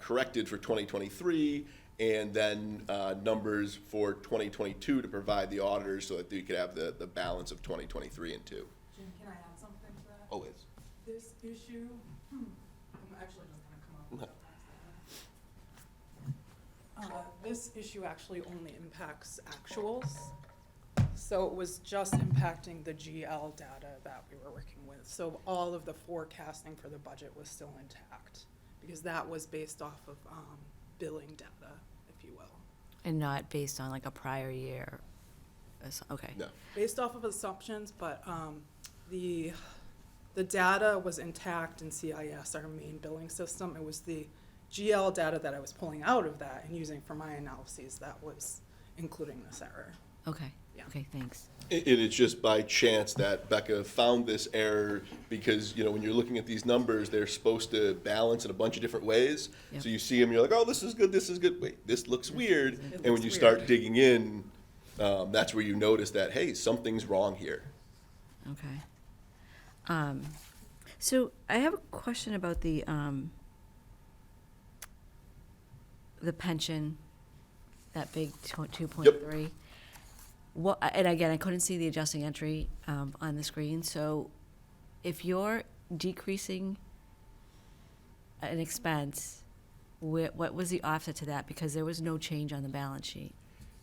corrected for 2023, and then numbers for 2022 to provide the auditors so that we could have the balance of 2023 and 2. Jim, can I add something to that? Always. This issue, I'm actually just gonna come up with this issue actually only impacts actuals. So it was just impacting the GL data that we were working with. So all of the forecasting for the budget was still intact, because that was based off of billing data, if you will. And not based on like a prior year? Okay. No. Based off of assumptions, but the data was intact in CIS, our main billing system. It was the GL data that I was pulling out of that and using for my analyses that was including this error. Okay. Yeah. Okay, thanks. It's just by chance that Becca found this error because, when you're looking at these numbers, they're supposed to balance in a bunch of different ways. Yep. So you see them, you're like, oh, this is good, this is good. Wait, this looks weird. It And when looks you weird. start digging in, that's where you notice that, hey, something's wrong here. Okay. So I have a question about the pension, that big 2.3. What, and again, I couldn't see the adjusting entry on the screen. So if you're decreasing an expense, what was the offset to that? Because there was no change on the balance sheet.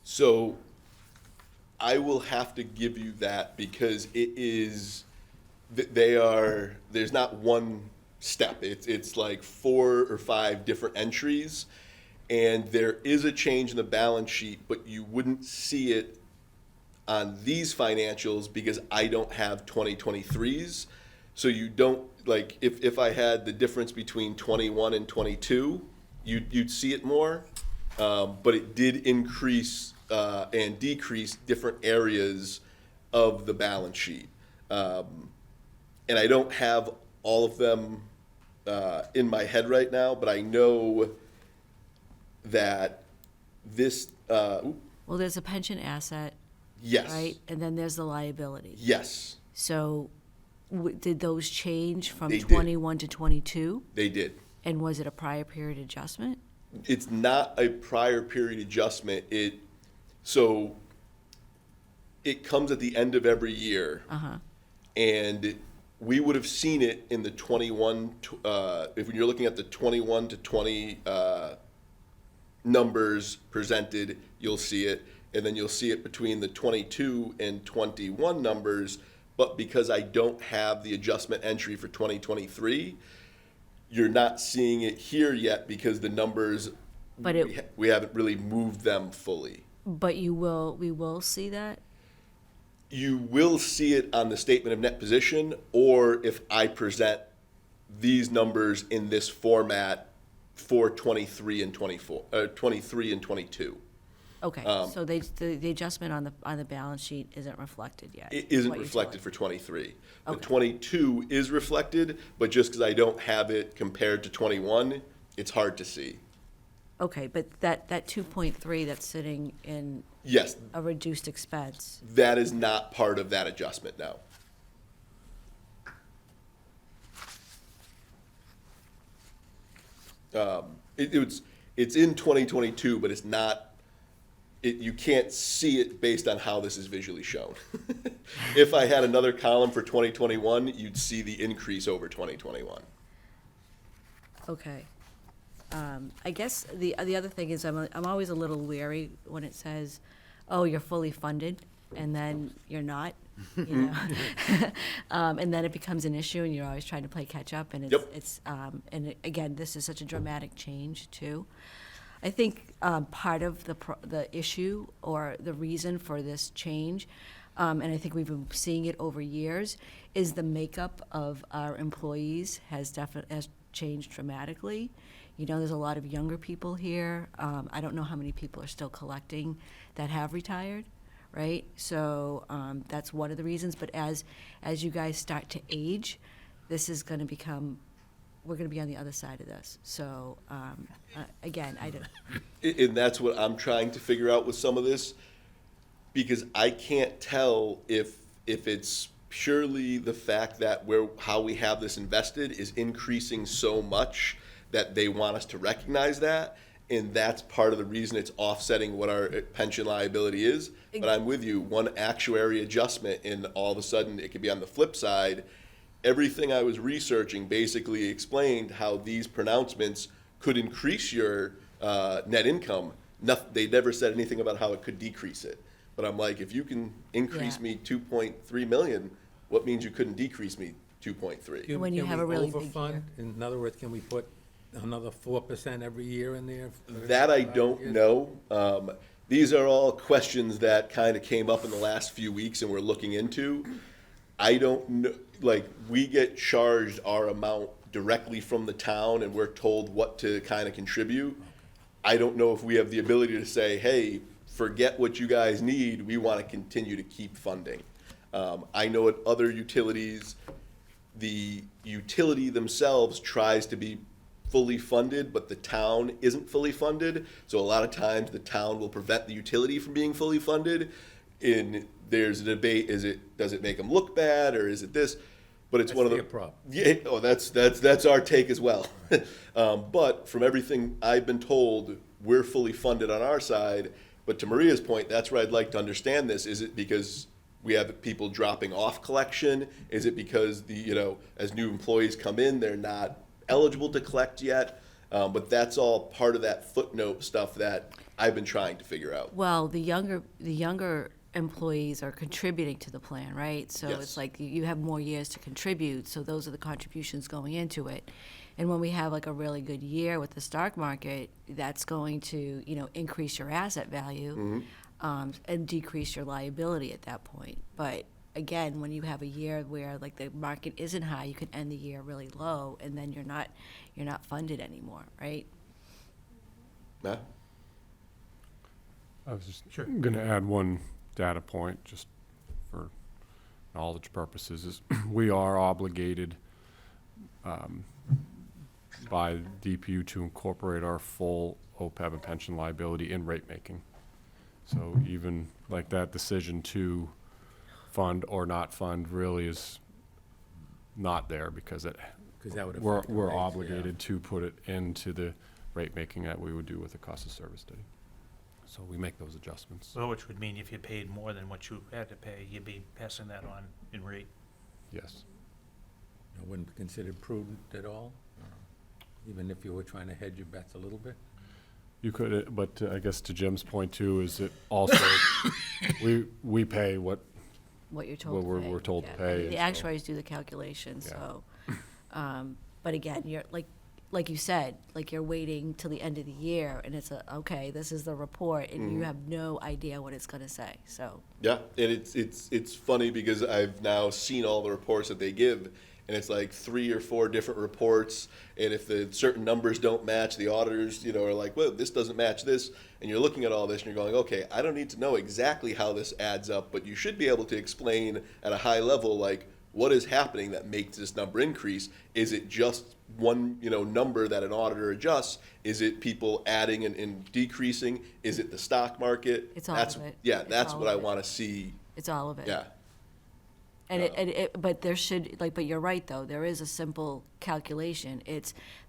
So I will have to give you that because it is, there's not one step. It's like 4 or 5 different entries. And there is a change in the balance sheet, but you wouldn't see it on these financials because I don't have 2023s. So you don't, like, if I had the difference between 21 and 22, you'd see it more. But it did increase and decrease different areas of the balance sheet. And I don't have all of them in my head right now, but I know that this, Well, there's a pension asset, yes. right? And then there's the liability. Yes, So did those change from They did. 21 to 22? they did. And was it a prior period adjustment? It's not a prior period adjustment. So it comes at the end of every year. Uh-huh. And we would have seen it in the 21, if you're looking at the 21 to 20 numbers presented, you'll see it. And then you'll see it between the 22 and 21 numbers. But because I don't have the adjustment entry for 2023, you're not seeing it here yet because the numbers, But we haven't really moved them fully. But we will see that? You will see it on the statement of net position, or if I present these numbers in this format for 23 and 23 and 22. Okay, so the adjustment on the balance sheet isn't reflected yet? It is isn't what you're reflected telling for 23. The Okay. 22 is reflected, but just because I don't have it compared to 21, it's hard to see. me. Okay, but that 2.3 that's sitting in Yes, a reduced expense, that is not part of that adjustment now. It's in 2022, but it's not, you can't see it based on how this is visually shown. If I had another column for 2021, you'd see the increase over 2021. okay. I guess the other thing is I'm always a little wary when it says, oh, you're fully funded, and then you're not, you know? And then it becomes an issue, and you're always trying to play catch-up, and Yep. again, this is such a dramatic change, too. I think part of the issue or the reason for this change, and I think we've been seeing it over years, is the makeup of our employees has changed dramatically. You know, there's a lot of younger people here. I don't know how many people are still collecting that have retired, right? So that's one of the reasons. But as you guys start to age, this is going to become, we're going to be on the other side of this. So again, I don't. And that's what I'm trying to figure out with some of this, because I can't tell if it's purely the fact that how we have this invested is increasing so much that they want us to recognize that, and that's part of the reason it's offsetting what our pension liability is. But I'm with you, one actuary adjustment, and all of a sudden it could be on the flip side, everything I was researching basically explained how these pronouncements could increase your net income. They never said anything about how it could decrease it. But I'm like, if you can increase Yeah. me 2.3 million, what means you couldn't decrease me 2.3? Can- When you can have we a really big overfund? year. In other words, can we put another 4% every year in there? for That I 5 don't years? know. These are all questions that kind of came up in the last few weeks and we're looking into. I don't know, like, we get charged our amount directly from the town and we're told what to kind of contribute. I don't know if we have the ability to say, hey, forget what you guys need, we want to continue to keep funding. I know at other utilities, the utility themselves tries to be fully funded, but the town isn't fully funded. So a lot of times the town will prevent the utility from being fully funded. And there's a debate, does it make them look bad or is it this? But it's That's one of the. their problem. Yeah, oh, that's our take as well. But from everything I've been told, we're fully funded on our side. But to Maria's point, that's where I'd like to understand this. Is it because we have people dropping off collection? Is it because as new employees come in, they're not eligible to collect yet? But that's all part of that footnote stuff that I've been trying to figure out. Well, the younger employees are contributing to the plan, right? So Yes. it's like you have more years to contribute, so those are the contributions going into it. And when we have like a really good year with the stock market, that's going to, increase your asset value, and decrease your liability at that point. But again, when you have a year where like the market isn't high, you can end the year really low, and then you're not funded anymore, right? Matt? I was just Sure. going to add one data point, just for knowledge purposes, is we are obligated by DPU to incorporate our full OPEB and pension liability in rate making. So even like that decision to fund or not fund really is not there because Because that would we're affect the rates, yeah. obligated to put it into the rate making that we would do with the cost of service study. So we make those adjustments. Well, which would mean if you paid more than what you had to pay, you'd be passing that on in rate. Yes. It wouldn't be considered prudent at all? Even if you were trying to hedge your bets a little bit? You could, but I guess to Jim's point too, is it also, we pay what, What you're told What to pay. we're told to Yeah. pay, The and so- actuaries do the calculation, so, but again, you're, like you said, like you're waiting till the end of the year, and it's okay, this is the report, and you have no idea what it's gonna say, so. Yeah, and it's funny because I've now seen all the reports that they give, and it's like 3 or 4 different reports, and if the certain numbers don't match, the auditors, are like, well, this doesn't match this, and you're looking at all this and you're going, okay, I don't need to know exactly how this adds up, but you should be able to explain at a high level, like, what is happening that makes this number increase? Is it just one, number that an auditor adjusts? Is it people adding and decreasing? Is it the stock market? It's all That's- of it. Yeah, It's that's all what of I it. want to see. It's all of it. Yeah. But there should, but you're right, though, there is a simple calculation.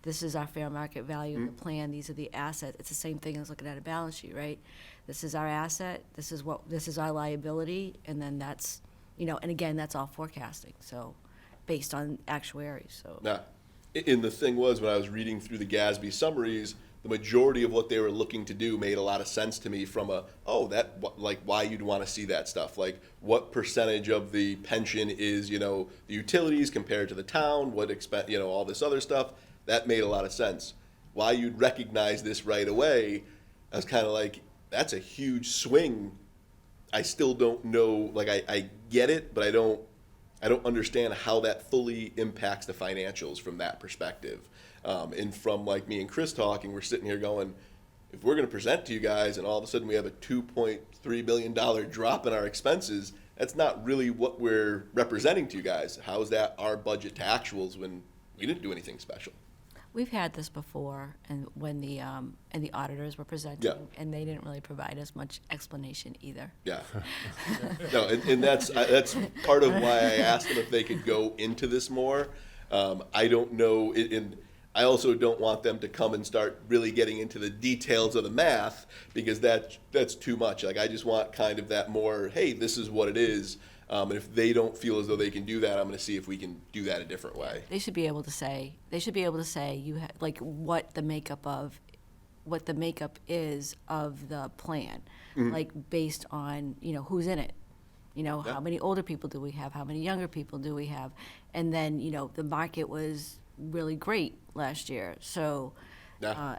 This is our fair market value of the plan, these are the assets. It's the same thing as looking at a balance sheet, right? This is our asset, this is our liability, and then that's, and again, that's all forecasting, so, based on actuaries, so. Now, and the thing was, when I was reading through the GASB summaries, the majority of what they were looking to do made a lot of sense to me from why you'd want to see that stuff. Like, what percentage of the pension is, the utilities compared to the town, all this other stuff. That made a lot of sense. Why you'd recognize this right away, I was kind of like, that's a huge swing. I still don't know, like, I get it, but I don't understand how that fully impacts the financials from that perspective. And from like me and Chris talking, we're sitting here going, if we're going to present to you guys and all of a sudden we have a $2.3 billion drop in our expenses, that's not really what we're representing to you guys. How is that our budget to actuals when we didn't do anything special? We've had this before, and when the auditors were presenting, Yeah. and they didn't really provide us much explanation either. Yeah. No, and that's part of why I asked them if they could go into this more. I don't know, and I also don't want them to come and start really getting into the details of the math, because that's too much. Like, I just want kind of that more, hey, this is what it is. And if they don't feel as though they can do that, I'm gonna see if we can do that a different way. They should be able to say, like what the makeup is of the plan, like based on, who's in it. Yeah. How many older people do we have? How many younger people do we have? And then, the market was really great last year. So Yeah.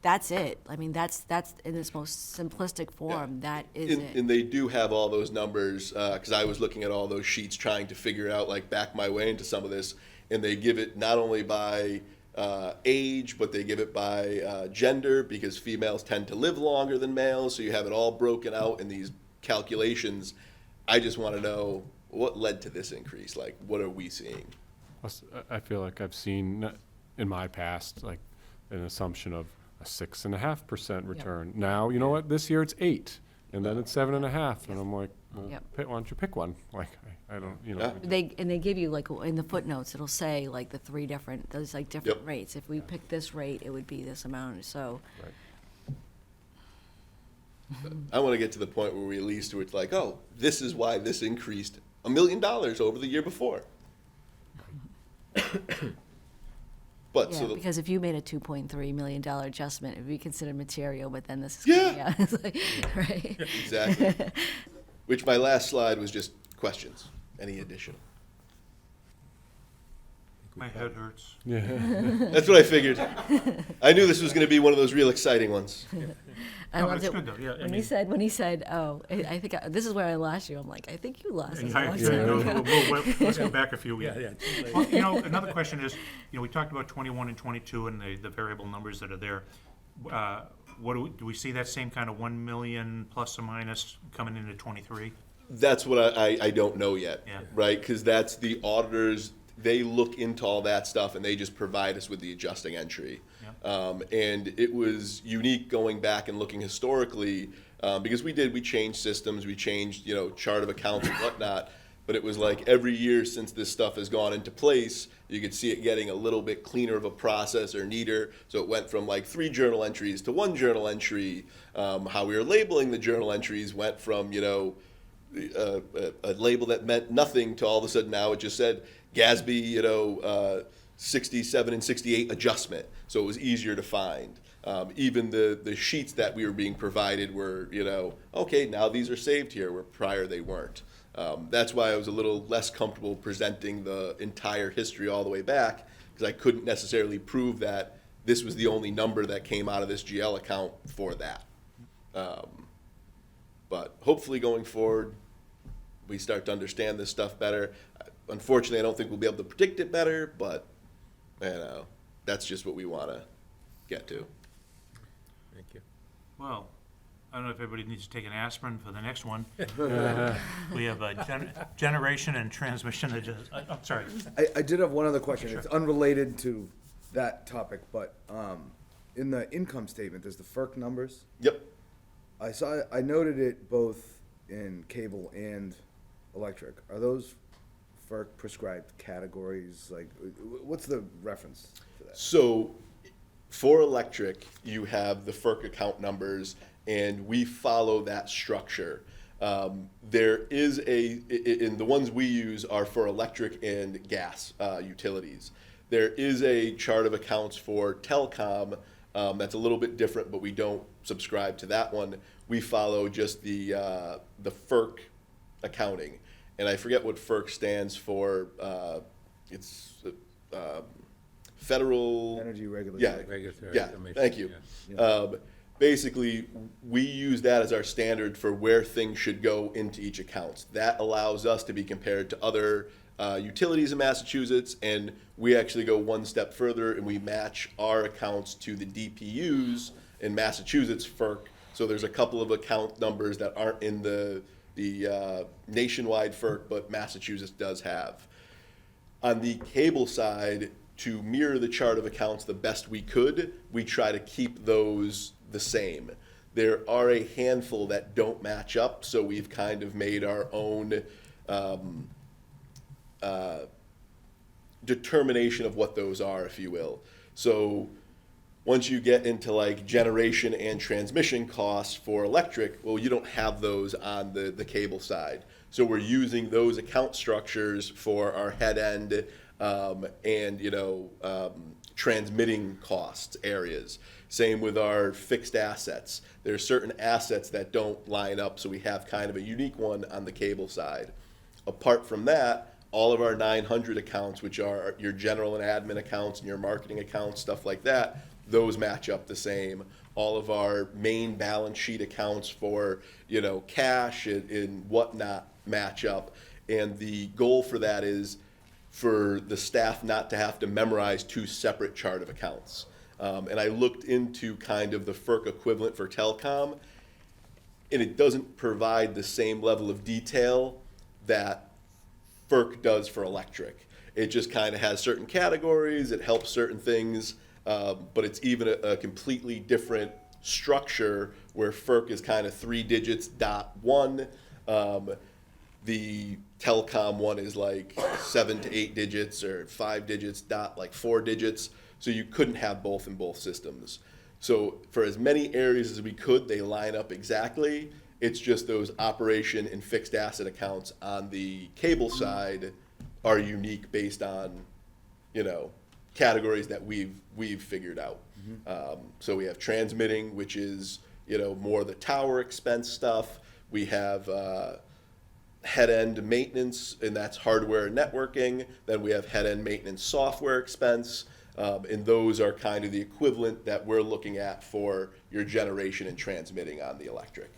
that's it. I mean, that's in its most simplistic form. That is it. And they do have all those numbers, because I was looking at all those sheets trying to figure out, like, back my way into some of this, and they give it not only by age, but they give it by gender, because females tend to live longer than males, so you have it all broken out in these calculations. I just want to know what led to this increase. Like, what are we seeing? Plus, I feel like I've seen in my past, like, an assumption of a 6.5% return. Now, you know what, this year it's 8, and then it's 7.5, and I'm like, well, Yep. why don't you pick one? Like, I don't, Yeah. They give you, like, in the footnotes, it'll say like the three different, those like different Yep. rates. If we pick this rate, it would be this amount, so. Right. I want to get to the point where we at least where it's like, oh, this is why this increased $1 million over the year before. But Yeah, so the, because if you made a $2.3 million adjustment, it would be considered material, but then this is. Yeah. It's like, right? exactly. Which my last slide was just questions. Any additional? My head hurts. Yeah. That's what I figured. I knew this was going to be one of those real exciting ones. I No, but loved it's it good though, yeah, I when mean- he said, oh, I think, this is where I lost you. I'm like, I think you lost us a Yeah, long yeah, time no, ago. let's go back a few years. Yeah, too late. Well, another question is, we talked about 21 and 22 and the variable numbers that are there. What do we see that same kind of 1 million plus or minus coming into 23? That's what I don't know yet, Yeah. right? Because that's the auditors. They look into all that stuff and they just provide us with the adjusting entry. Yeah. And it was unique going back and looking historically, because we changed systems, we changed, chart of accounts and whatnot. But it was like every year since this stuff has gone into place, you could see it getting a little bit cleaner of a process or neater. So it went from like 3 journal entries to 1 journal entry. How we were labeling the journal entries went from, a label that meant nothing to all of a sudden now it just said GASB, 67 and 68 adjustment. So it was easier to find. Even the sheets that we were being provided were, okay, now these are saved here, where prior they weren't. That's why I was a little less comfortable presenting the entire history all the way back, because I couldn't necessarily prove that this was the only number that came out of this GL account for that. But hopefully going forward, we start to understand this stuff better. Unfortunately, I don't think we'll be able to predict it better, but, that's just what we want to get to. Thank you. Well, I don't know if everybody needs to take an aspirin for the next one. We have generation and transmission I'm sorry. I did have one other question. It's unrelated to that topic, but in the income statement, there's the FERC numbers. Yep. I noted it both in cable and electric. Are those FERC prescribed categories? Like, what's the reference to that? So for electric, you have the FERC account numbers, and we follow that structure. There is in the ones we use are for electric and gas utilities. There is a chart of accounts for telecom that's a little bit different, but we don't subscribe to that one. We follow just the FERC accounting. And I forget what FERC stands for. It's Federal Energy regulatory. Yeah, Regulatory yeah. Commission, Thank you. Basically, we use that as our standard for where things should go into each account. That allows us to be compared to other utilities in Massachusetts, and we actually go one step further and we match our accounts to the DPUs in Massachusetts FERC. So there's a couple of account numbers that aren't in the nationwide FERC, but Massachusetts does have. On the cable side, to mirror the chart of accounts the best we could, we try to keep those the same. There are a handful that don't match up, so we've kind of made our own determination of what those are, if you will. So Once you get into like generation and transmission costs for electric, well, you don't have those on the cable side. So we're using those account structures for our head end and transmitting costs areas. Same with our fixed assets. There are certain assets that don't line up, so we have kind of a unique one on the cable side. Apart from that, all of our 900 accounts, which are your general and admin accounts and your marketing accounts, stuff like that, those match up the same. All of our main balance sheet accounts for, cash and whatnot match up. And the goal for that is for the staff not to have to memorize two separate chart of accounts. And I looked into kind of the FERC equivalent for telecom, and it doesn't provide the same level of detail that FERC does for electric. It just kind of has certain categories, it helps certain things, but it's even a completely different structure where FERC is kind of 3 digits dot one. The telecom one is like 7 to 8 digits or 5 digits dot like 4 digits. So you couldn't have both in both systems. So for as many areas as we could, they line up exactly. It's just those operation and fixed asset accounts on the cable side are unique based on, categories that we've figured out. So we have transmitting, which is, more the tower expense stuff. We have head-end maintenance, and that's hardware and networking. Then we have head-end maintenance software expense. And those are kind of the equivalent that we're looking at for your generation and transmitting on the electric.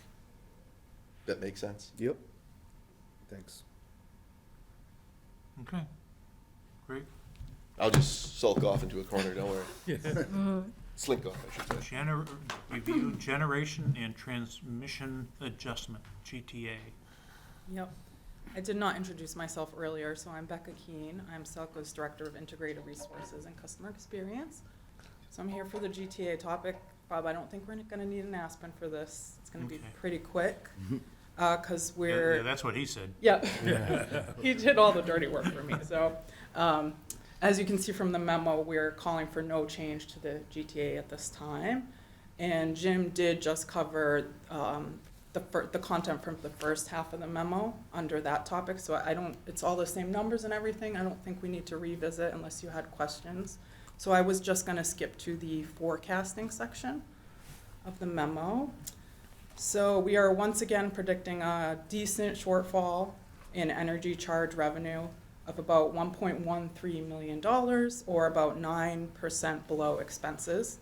That make sense? Yep. Thanks. Okay, great. I'll just sulk off into a corner, don't worry. Slink off, I should say. Review generation and transmission adjustment, GTA. Yep. I did not introduce myself earlier, so I'm Becca Keene. I'm SELCO's Director of Integrated Resources and Customer Experience. So I'm here for the GTA topic. Bob, I don't think we're gonna need an Aspen for this. It's gonna be Okay. pretty quick, because Yeah, we're. that's what he said. Yeah. He did all the dirty work for me. So, as you can see from the memo, we're calling for no change to the GTA at this time. And Jim did just cover the content from the first half of the memo under that topic. So it's all the same numbers and everything. I don't think we need to revisit unless you had questions. So I was just going to skip to the forecasting section of the memo. So we are once again predicting a decent shortfall in energy charge revenue of about $1.13 million, or about 9% below expenses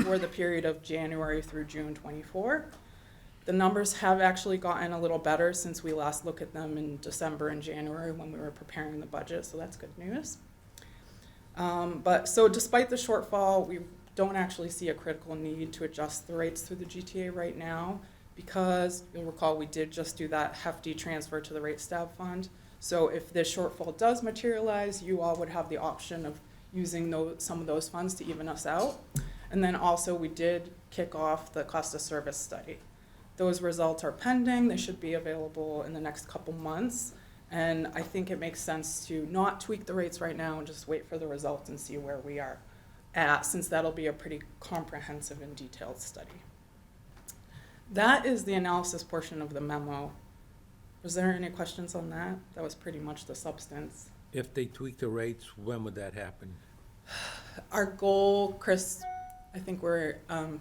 for the period of January through June 24. The numbers have actually gotten a little better since we last looked at them in December and January when we were preparing the budget, so that's good news. So despite the shortfall, we don't actually see a critical need to adjust the rates through the GTA right now, because you'll recall we did just do that hefty transfer to the rate stab fund. So if this shortfall does materialize, you all would have the option of using some of those funds to even us out. And then also we did kick off the cost of service study. Those results are pending. They should be available in the next couple months. And I think it makes sense to not tweak the rates right now and just wait for the results and see where we are at, since that'll be a pretty comprehensive and detailed study. That is the analysis portion of the memo. Was there any questions on that? That was pretty much the substance. If they tweak the rates, when would that happen? Our goal, Chris, I think we're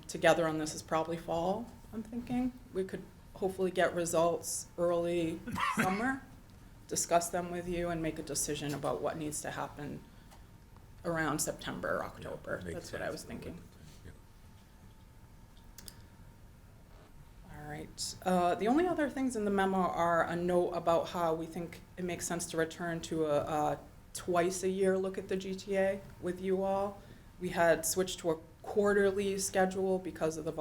together on this, is probably fall, I'm thinking. We could hopefully get results early summer, discuss them with you, and make a decision about what needs to happen around September or October. Makes That's what I sense. was thinking. All right. The only other things in the memo are a note about how we think it makes sense to return to a twice-a-year look at the GTA with you all. We had switched to a quarterly schedule because of the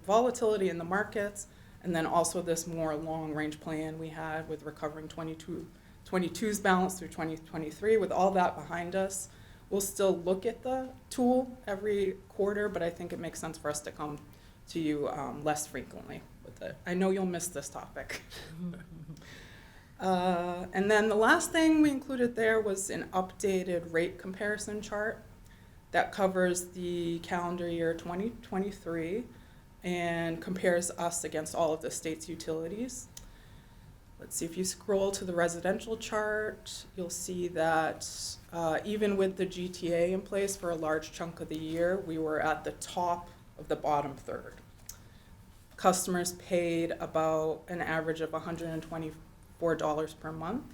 volatility in the markets, and then also this more long-range plan we had with recovering 22's balance through 2023. With all that behind us, we'll still look at the tool every quarter, but I think it makes sense for us to come to you less frequently with it. I know you'll miss this topic. And then the last thing we included there was an updated rate comparison chart that covers the calendar year 2023 and compares us against all of the state's utilities. Let's see, if you scroll to the residential chart, you'll see that even with the GTA in place for a large chunk of the year, we were at the top of the bottom third. Customers paid about an average of $124 per month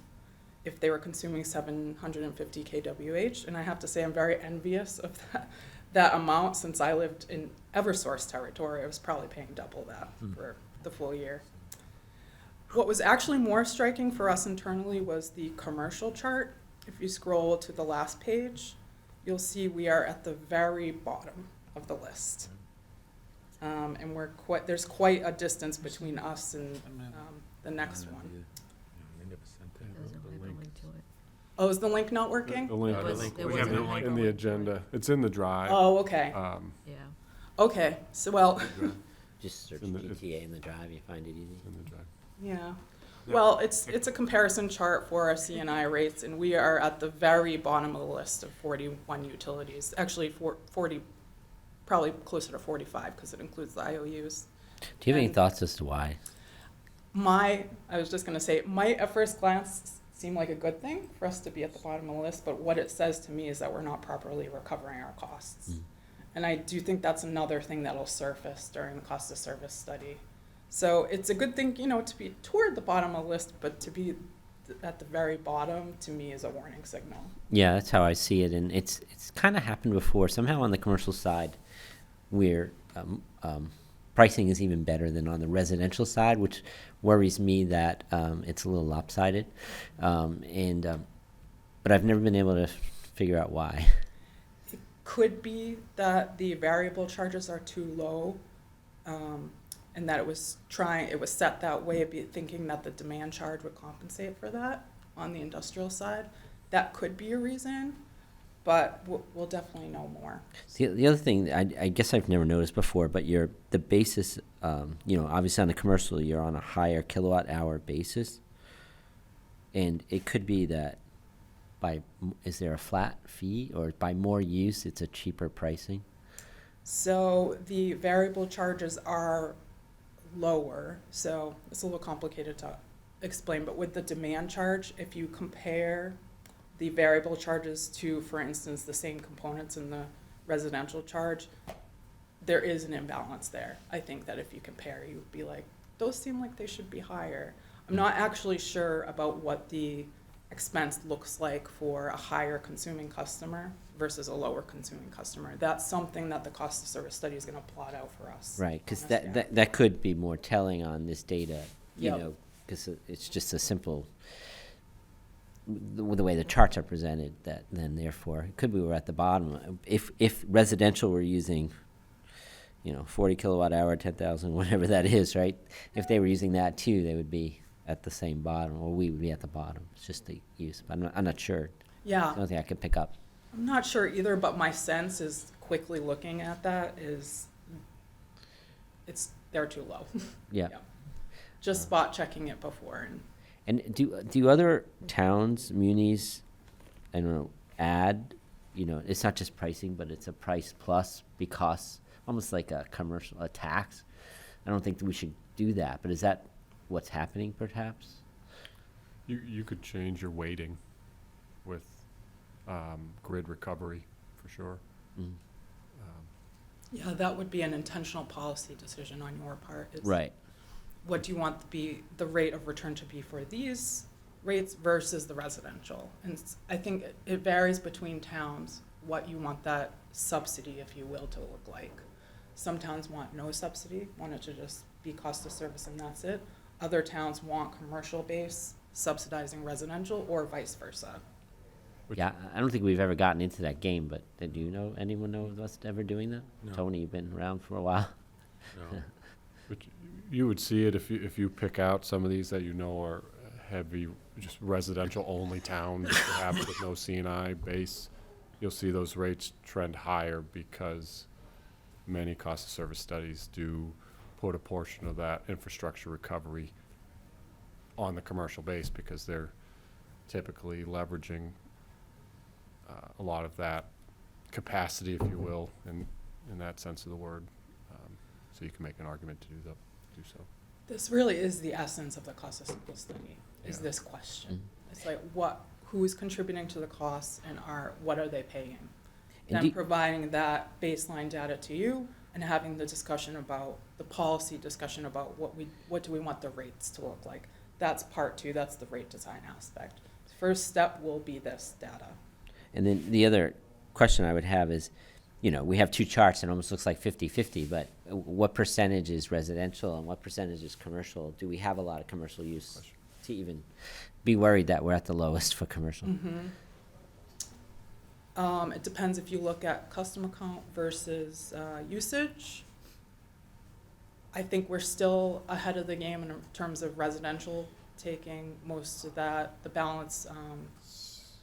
if they were consuming 750 kWh. And I have to say, I'm very envious of that amount. Since I lived in Eversource territory, I was probably paying double that for the full year. What was actually more striking for us internally was the commercial chart. If you scroll to the last page, you'll see we are at the very bottom of the list. And there's quite a distance between us and the next one. Doesn't have a link to it. Oh, is the link not working? The link There was- is there We was have a the link. link. in the agenda. It's in the drive. Oh, okay. Yeah. Okay, so, well, Just search In the- GTA in the drive, you find it easy. In the drive. yeah. Well, it's a comparison chart for our CNI rates, and we are at the very bottom of the list of 41 utilities. Actually, 40, probably closer to 45, because it includes the IOUs. Do you have any And- thoughts as to why? I was just gonna say, might at first glance seem like a good thing for us to be at the bottom of the list, but what it says to me is that we're not properly recovering our costs. And I do think that's another thing that'll surface during the cost of service study. So it's a good thing, to be toward the bottom of the list, but to be at the very bottom, to me, is a warning signal. Yeah, that's how I see it, and it's kind of happened before. Somehow on the commercial side, where pricing is even better than on the residential side, which worries me that it's a little lopsided. But I've never been able to figure out why. Could be that the variable charges are too low, and that it was set that way, thinking that the demand charge would compensate for that on the industrial side. That could be a reason, but we'll definitely know more. The other thing, I guess I've never noticed before, but the basis, obviously on the commercial, you're on a higher kilowatt hour basis. And it could be that is there a flat fee, or by more use, it's a cheaper pricing? So the variable charges are lower, so it's a little complicated to explain, but with the demand charge, if you compare the variable charges to, for instance, the same components in the residential charge, there is an imbalance there. I think that if you compare, you would be like, those seem like they should be higher. I'm not actually sure about what the expense looks like for a higher consuming customer versus a lower consuming customer. That's something that the cost of service study is going to plot out for us. Right, because Understand. that could be more telling on this data, Yep. because it's just a simple, the way the charts are presented, that then therefore, it could be we're at the bottom. If residential were using, 40 kilowatt hour, 10,000, whatever that is, right? If they were using that too, they would be at the same bottom, or we would be at the bottom. It's just the use, but I'm not sure. Yeah. It's the only thing I could pick up. I'm not sure either, but my sense is, quickly looking at that, is they're too low. Yeah. Just spot checking it before. And do other towns, munis, I don't know, add, it's not just pricing, but it's a price plus, because almost like a commercial, a tax. I don't think that we should do that, but is that what's happening perhaps? You could change your weighting with grid recovery, for sure. Mm. Yeah, that would be an intentional policy decision on your part. is Right. What do you want the rate of return to be for these rates versus the residential? And I think it varies between towns, what you want that subsidy, if you will, to look like. Some towns want no subsidy, want it to just be cost of service and that's it. Other towns want commercial base subsidizing residential, or vice versa. Yeah, I don't think we've ever gotten into that game, but do you know, anyone know of us ever doing that? No. Tony, you've been around for a while. No. But you would see it if you pick out some of these that are heavy, just residential only towns, perhaps with no CNI base. You'll see those rates trend higher because many cost of service studies do put a portion of that infrastructure recovery on the commercial base, because they're typically leveraging a lot of that capacity, if you will, in that sense of the word. So you can make an argument to do so. This really is the essence of the cost of simple study, is Yeah. this question. It's like who is contributing to the costs and what are they paying? And Then providing that baseline data to you and having the discussion about, the policy discussion about what do we want the rates to look like. That's part two, that's the rate design aspect. First step will be this data. And then the other question I would have is, we have two charts and it almost looks like 50-50, but what percentage is residential and what percentage is commercial? Do we have a lot of commercial use to even be worried that we're at the lowest for commercial? It depends if you look at customer count versus usage. I think we're still ahead of the game in terms of residential taking most of that, the balance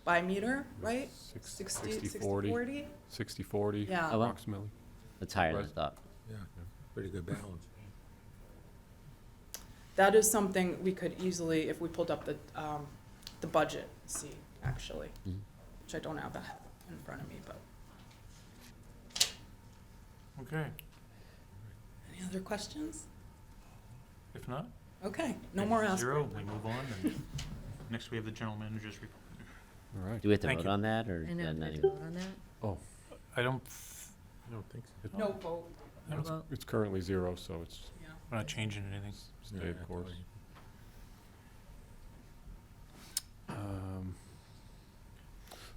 by meter, right? 60-40? 60-40 Yeah. Oh, wow. approximately. That's higher than I Res- thought. Yeah, pretty good balance. That is something we could easily, if we pulled up the budget, see, actually, Mhm. which I don't have that in front of me, but. Okay, Any other questions? if not. Okay, no more asking. Zero, we move on, and next we have the general manager's report. All right. Do we have to Thank vote you. on that, or I know, not did even? you vote on that? Oh, I don't, I don't think so. No vote, No vote? it's currently 0, so it's yeah. we're not changing anything. stay Yeah, the course.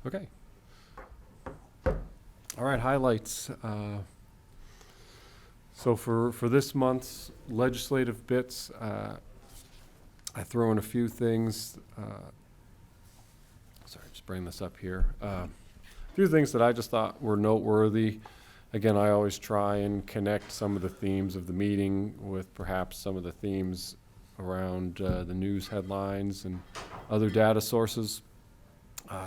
Okay. All right, highlights. So for this month's legislative bits, I throw in a few things. Sorry, just bring this up here. A few things that I just thought were noteworthy. Again, I always try and connect some of the themes of the meeting with perhaps some of the themes around the news headlines and other data sources.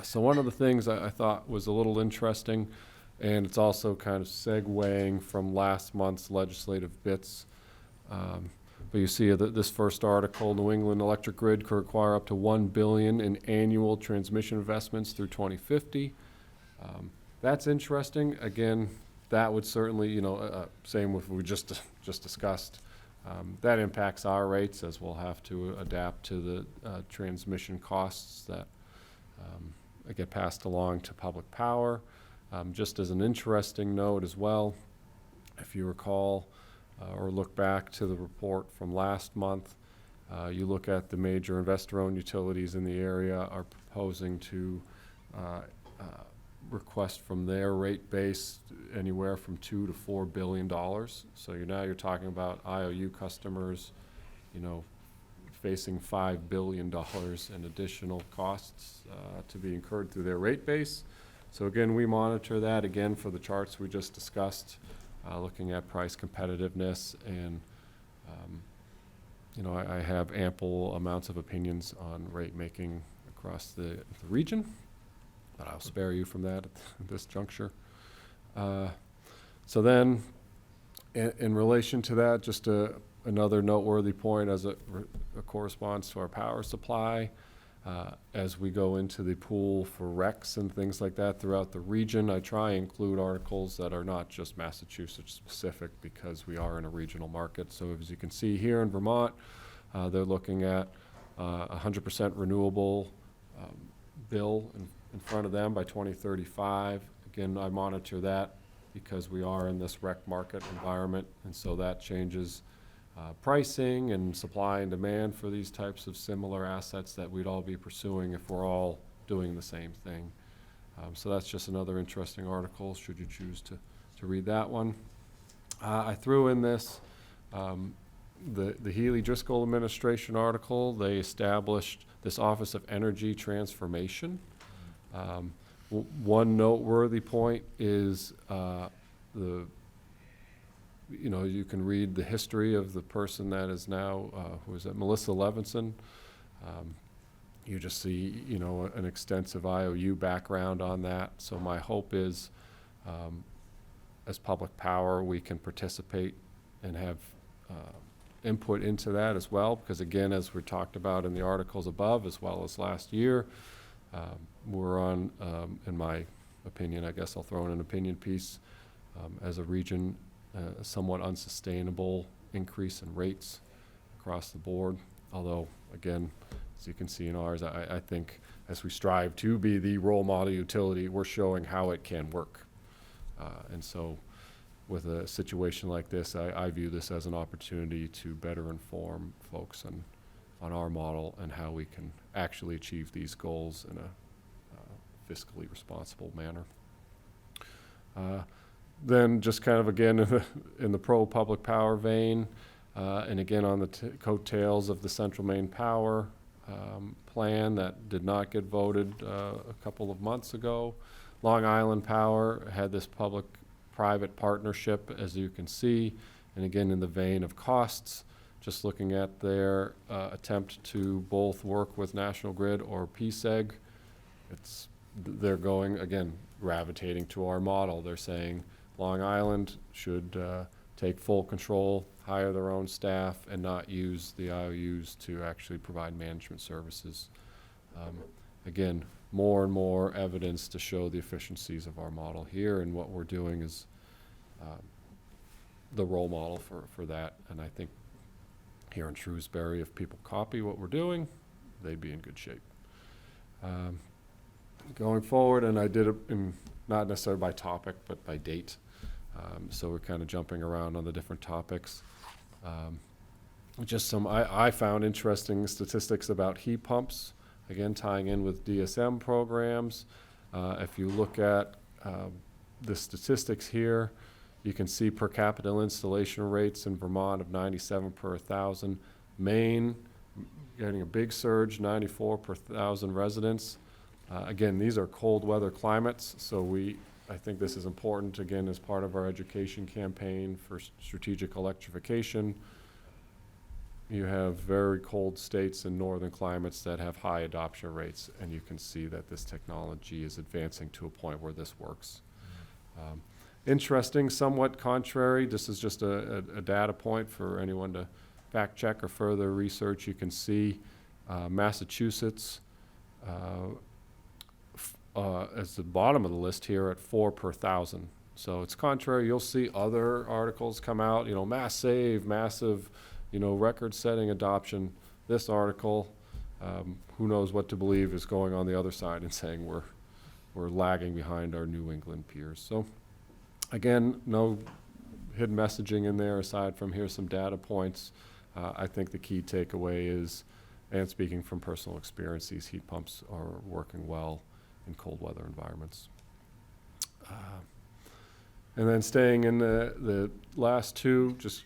So one of the things I thought was a little interesting, and it's also kind of segueing from last month's legislative bits. But you see that this first article, New England Electric Grid could require up to $1 billion in annual transmission investments through 2050. That's interesting. Again, that would certainly, same with what we just discussed. That impacts our rates, as we'll have to adapt to the transmission costs that get passed along to public power. Just as an interesting note as well, if you recall or look back to the report from last month, you look at the major investor-owned utilities in the area are proposing to request from their rate base anywhere from $2 to $4 billion. So you're talking about IOU customers, facing $5 billion in additional costs to be incurred through their rate base. So again, we monitor that again for the charts we just discussed, looking at price competitiveness, and I have ample amounts of opinions on rate making across the region, but I'll spare you from that at this juncture. So then, in relation to that, just another noteworthy point as it corresponds to our power supply. As we go into the pool for RECs and things like that throughout the region, I try and include articles that are not just Massachusetts specific, because we are in a regional market. So as you can see here in Vermont, they're looking at 100% renewable bill in front of them by 2035. Again, I monitor that because we are in this REC market environment, and so that changes pricing and supply and demand for these types of similar assets that we'd all be pursuing if we're all doing the same thing. So that's just another interesting article, should you choose to read that one. I threw in this, the Healy-Driscoll administration article. They established this Office of Energy Transformation. One noteworthy point is you can read the history of the person that is now, who is it, Melissa Levinson. You just see, an extensive IOU background on that. So my hope is, as public power, we can participate and have input into that as well. Because again, as we talked about in the articles above, as well as last year, we're on, in my opinion, I guess I'll throw in an opinion piece. As a region, a somewhat unsustainable increase in rates across the board. Although, again, as you can see in ours, I think as we strive to be the role model utility, we're showing how it can work. And so with a situation like this, I view this as an opportunity to better inform folks on our model and how we can actually achieve these goals in a fiscally responsible manner. Then just kind of again in the pro-public power vein, and again on the coattails of the Central Maine Power plan that did not get voted a couple of months ago. Long Island Power had this public-private partnership, as you can see, and again in the vein of costs, just looking at their attempt to both work with National Grid or PSEG, they're going, again, gravitating to our model. They're saying Long Island should take full control, hire their own staff, and not use the IOUs to actually provide management services. Again, more and more evidence to show the efficiencies of our model here, and what we're doing is the role model for that. And I think here in Shrewsbury, if people copy what we're doing, they'd be in good shape. Going forward, and I did it in, not necessarily by topic, but by date. So we're kind of jumping around on the different topics. Just some, I found interesting statistics about heat pumps, again, tying in with DSM programs. If you look at the statistics here, you can see per capita installation rates in Vermont of 97 per 1,000. Maine getting a big surge, 94 per 1,000 residents. Again, these are cold weather climates, so I think this is important, again, as part of our education campaign for strategic electrification. You have very cold states and northern climates that have high adoption rates, and you can see that this technology is advancing to a point where this works. Interesting, somewhat contrary, this is just a data point for anyone to fact check or further research. You can see Massachusetts as the bottom of the list here at 4 per 1,000. So it's contrary. You'll see other articles come out, mass save, massive, record-setting adoption. This article, who knows what to believe, is going on the other side and saying we're lagging behind our New England peers. So again, no hidden messaging in there aside from here's some data points. I think the key takeaway is, and speaking from personal experience, these heat pumps are working well in cold weather environments. And then staying in the last two, just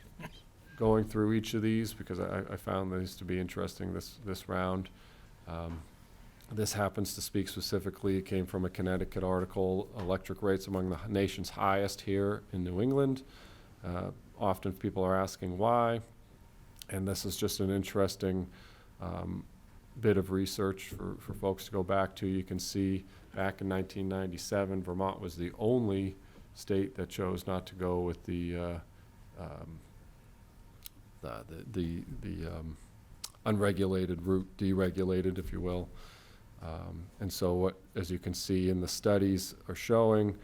going through each of these because I found these to be interesting this round. This happens to speak specifically, it came from a Connecticut article, electric rates among the nation's highest here in New England. Often people are asking why, and this is just an interesting bit of research for folks to go back to. You can see back in 1997, Vermont was the only state that chose not to go with the unregulated route, deregulated, if you will. And so as you can see in the studies are showing,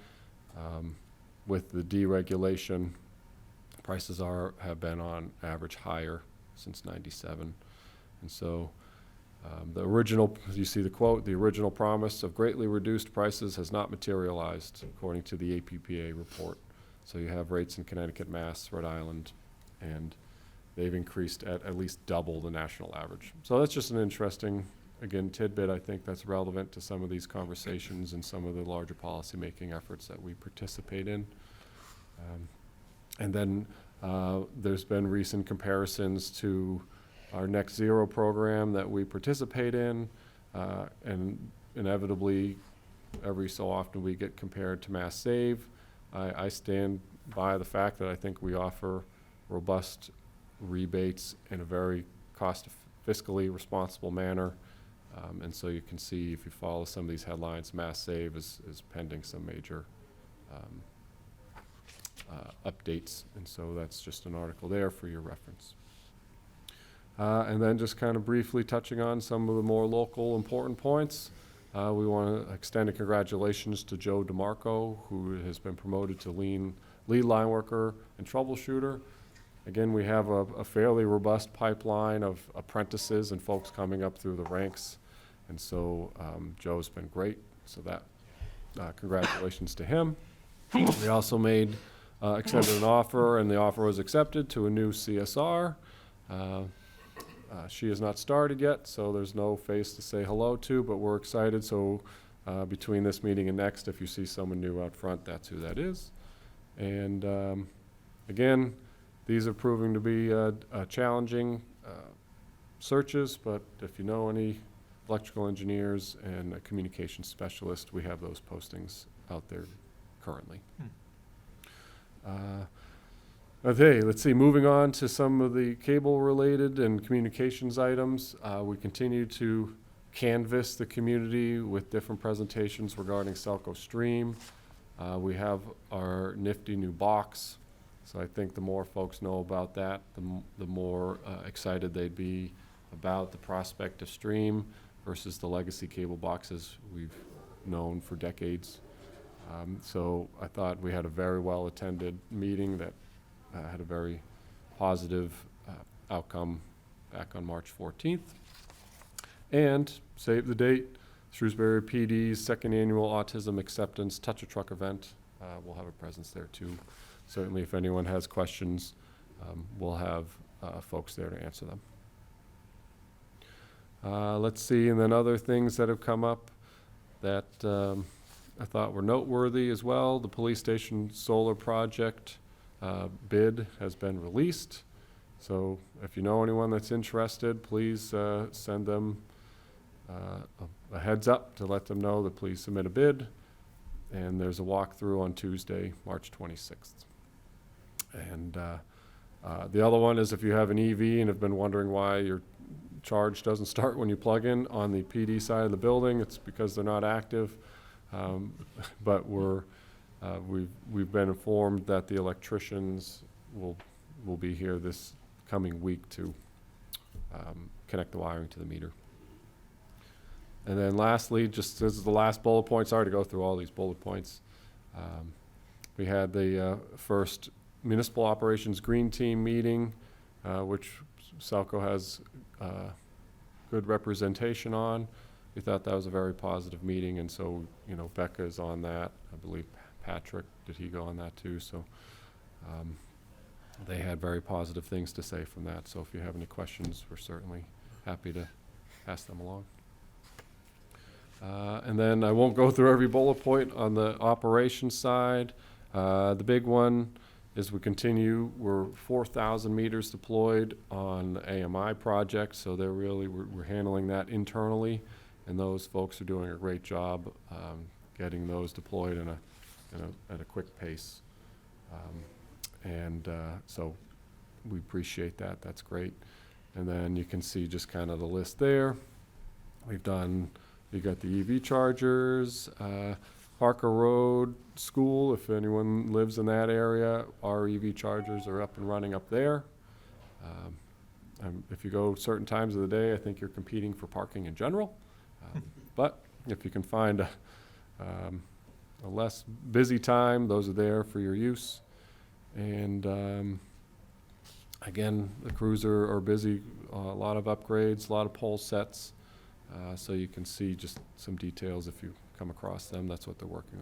with the deregulation, prices have been on average higher since 97. And so the original, you see the quote, the original promise of greatly reduced prices has not materialized, according to the APPA report. So you have rates in Connecticut, Mass, Rhode Island, and they've increased at least double the national average. So that's just an interesting, again, tidbit, I think, that's relevant to some of these conversations and some of the larger policymaking efforts that we participate in. And then there's been recent comparisons to our Net Zero program that we participate in, and inevitably, every so often we get compared to Mass Save. I stand by the fact that I think we offer robust rebates in a very fiscally responsible manner. And so you can see, if you follow some of these headlines, Mass Save is pending some major updates. And so that's just an article there for your reference. And then just kind of briefly touching on some of the more local important points. We want to extend a congratulations to Joe DeMarco, who has been promoted to lead line worker and troubleshooter. Again, we have a fairly robust pipeline of apprentices and folks coming up through the ranks. And so Joe's been great, so that congratulations to him. We also extended an offer, and the offer was accepted to a new CSR. She has not started yet, so there's no face to say hello to, but we're excited. So between this meeting and next, if you see someone new out front, that's who that is. And again, these are proving to be challenging searches, but if you know any electrical engineers and a communications specialist, we have those postings out there currently. Okay, let's see, moving on to some of the cable-related and communications items. We continue to canvass the community with different presentations regarding SELCO Stream. We have our nifty new box, so I think the more folks know about that, the more excited they'd be about the prospect of Stream versus the legacy cable boxes we've known for decades. So I thought we had a very well-attended meeting that had a very positive outcome back on March 14th. And save the date, Shrewsbury PD's second annual Autism Acceptance Touch-a-Truck event. We'll have a presence there too. Certainly if anyone has questions, we'll have folks there to answer them. Let's see, and then other things that have come up that I thought were noteworthy as well. The police station solar project bid has been released. So if you know anyone that's interested, please send them a heads up to let them know that please submit a bid. And there's a walkthrough on Tuesday, March 26th. And the other one is if you have an EV and have been wondering why your charge doesn't start when you plug in on the PD side of the building, it's because they're not active. But we've been informed that the electricians will be here this coming week to connect the wiring to the meter. And then lastly, just this is the last bullet point, sorry to go through all these bullet points. We had the first Municipal Operations Green Team meeting, which SELCO has good representation on. We thought that was a very positive meeting, and so, you know, Becca's on that. I believe Patrick, did he go on that too? So they had very positive things to say from that. So if you have any questions, we're certainly happy to pass them along. And then I won't go through every bullet point on the operations side. The big one is we're 4,000 meters deployed on the AMI project, so we're handling that internally, and those folks are doing a great job getting those deployed at a quick pace. So we appreciate that. That's great. And then you can see just kind of the list there. You got the EV chargers, Parker Road School, if anyone lives in that area, our EV chargers are up and running up there. If you go certain times of the day, I think you're competing for parking in general. But if you can find a less busy time, those are there for your use. And again, the crews are busy, a lot of upgrades, a lot of pole sets. So you can see just some details if you come across them. That's what they're working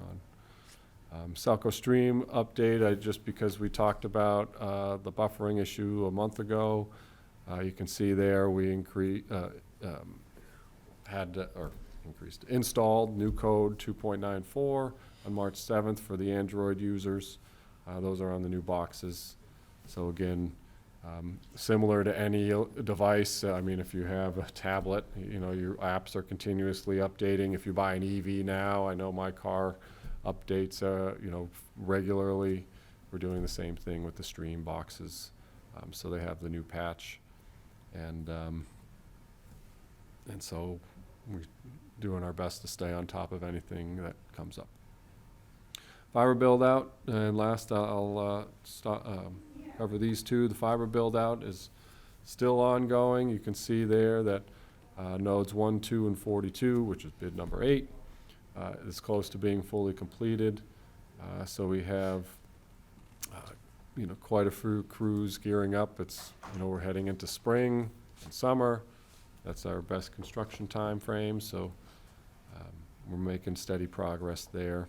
on. SELCO Stream update, just because we talked about the buffering issue a month ago, you can see there we installed new code 2.94 on March 7th for the Android users. Those are on the new boxes. So again, similar to any device, I mean, if you have a tablet, you know, your apps are continuously updating. If you buy an EV now, I know my car updates, you know, regularly. We're doing the same thing with the Stream boxes. So they have the new patch. And so we're doing our best to stay on top of anything that comes up. Fiber build out, and last I'll cover these two. The fiber build out is still ongoing. You can see there that Nodes 1, 2, and 42, which is bid number 8, is close to being fully completed. So we have, quite a few crews gearing up. It's, we're heading into spring and summer. That's our best construction time frame, so we're making steady progress there.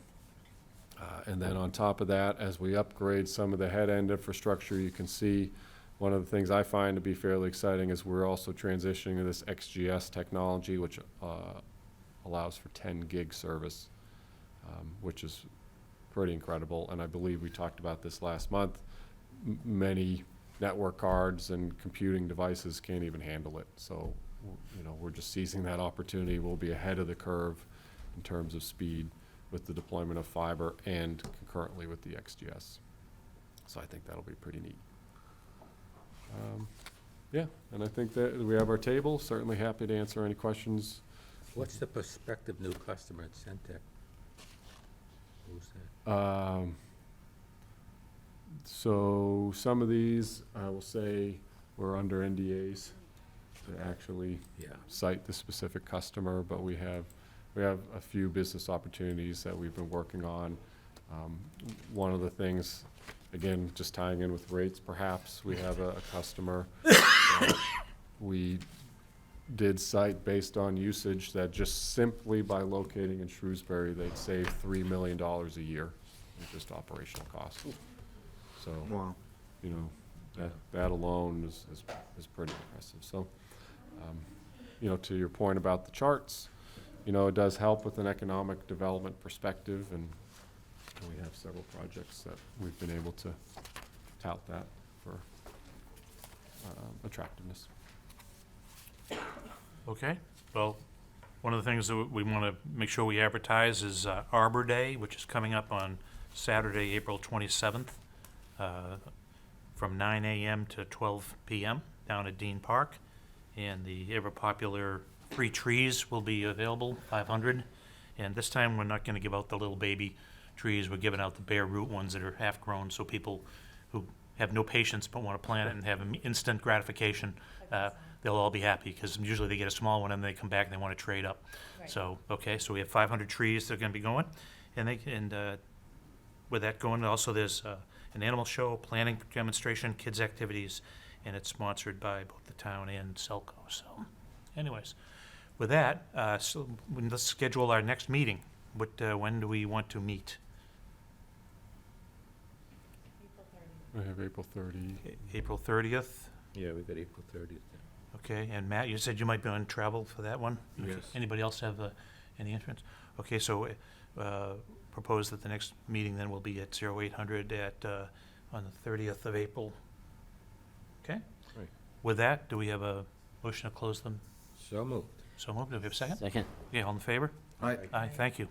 And then on top of that, as we upgrade some of the head-end infrastructure, you can see one of the things I find to be fairly exciting is we're also transitioning to this XGS technology, which allows for 10 gig service, which is pretty incredible. And I believe we talked about this last month. Many network cards and computing devices can't even handle it. So, we're just seizing that opportunity. We'll be ahead of the curve in terms of speed with the deployment of fiber and concurrently with the XGS. So I think that'll be pretty neat. Yeah, and I think that we have our table. Certainly happy to answer any questions. What's the prospective new customer at Centec? Who's that? So some of these, I will say, we're under NDAs to actually Yeah. cite the specific customer, but we have a few business opportunities that we've been working on. One of the things, again, just tying in with rates perhaps, we have a customer that we did cite based on usage that just simply by locating in Shrewsbury, they'd save $3 million a year in just operational costs. So, Wow. that alone is pretty impressive. So, to your point about the charts, it does help with an economic development perspective, and we have several projects that we've been able to tout that for attractiveness. Okay, well, one of the things that we want to make sure we advertise is Arbor Day, which is coming up on Saturday, April 27th, from 9 a.m. to 12 p.m. down at Dean Park. And the ever-popular free trees will be available, 500. And this time, we're not going to give out the little baby trees. We're giving out the bare root ones that are half-grown, so people who have no patience but want to plant it and have instant gratification, they'll all be happy, because usually they get a small one and they come back and they want to trade up. Right. So, okay, so we have 500 trees that are going to be going. And with that going, also there's an animal show, planning demonstration, kids' activities, and it's sponsored by both the town and SELCO. So, anyways, with that, let's schedule our next meeting. When do we want to meet? We have April 30. April 30th? Yeah, we got April 30th. Okay, and Matt, you said you might be on travel for that one? Yes. Anybody else have any interest? Okay, so propose that the next meeting then will be at 0800 on the 30th of April. Okay? Right. With that, do we have a motion to close them? So moved. So moved. Do we have a second? Second. Okay, all in favor? All right. Aye, thank you.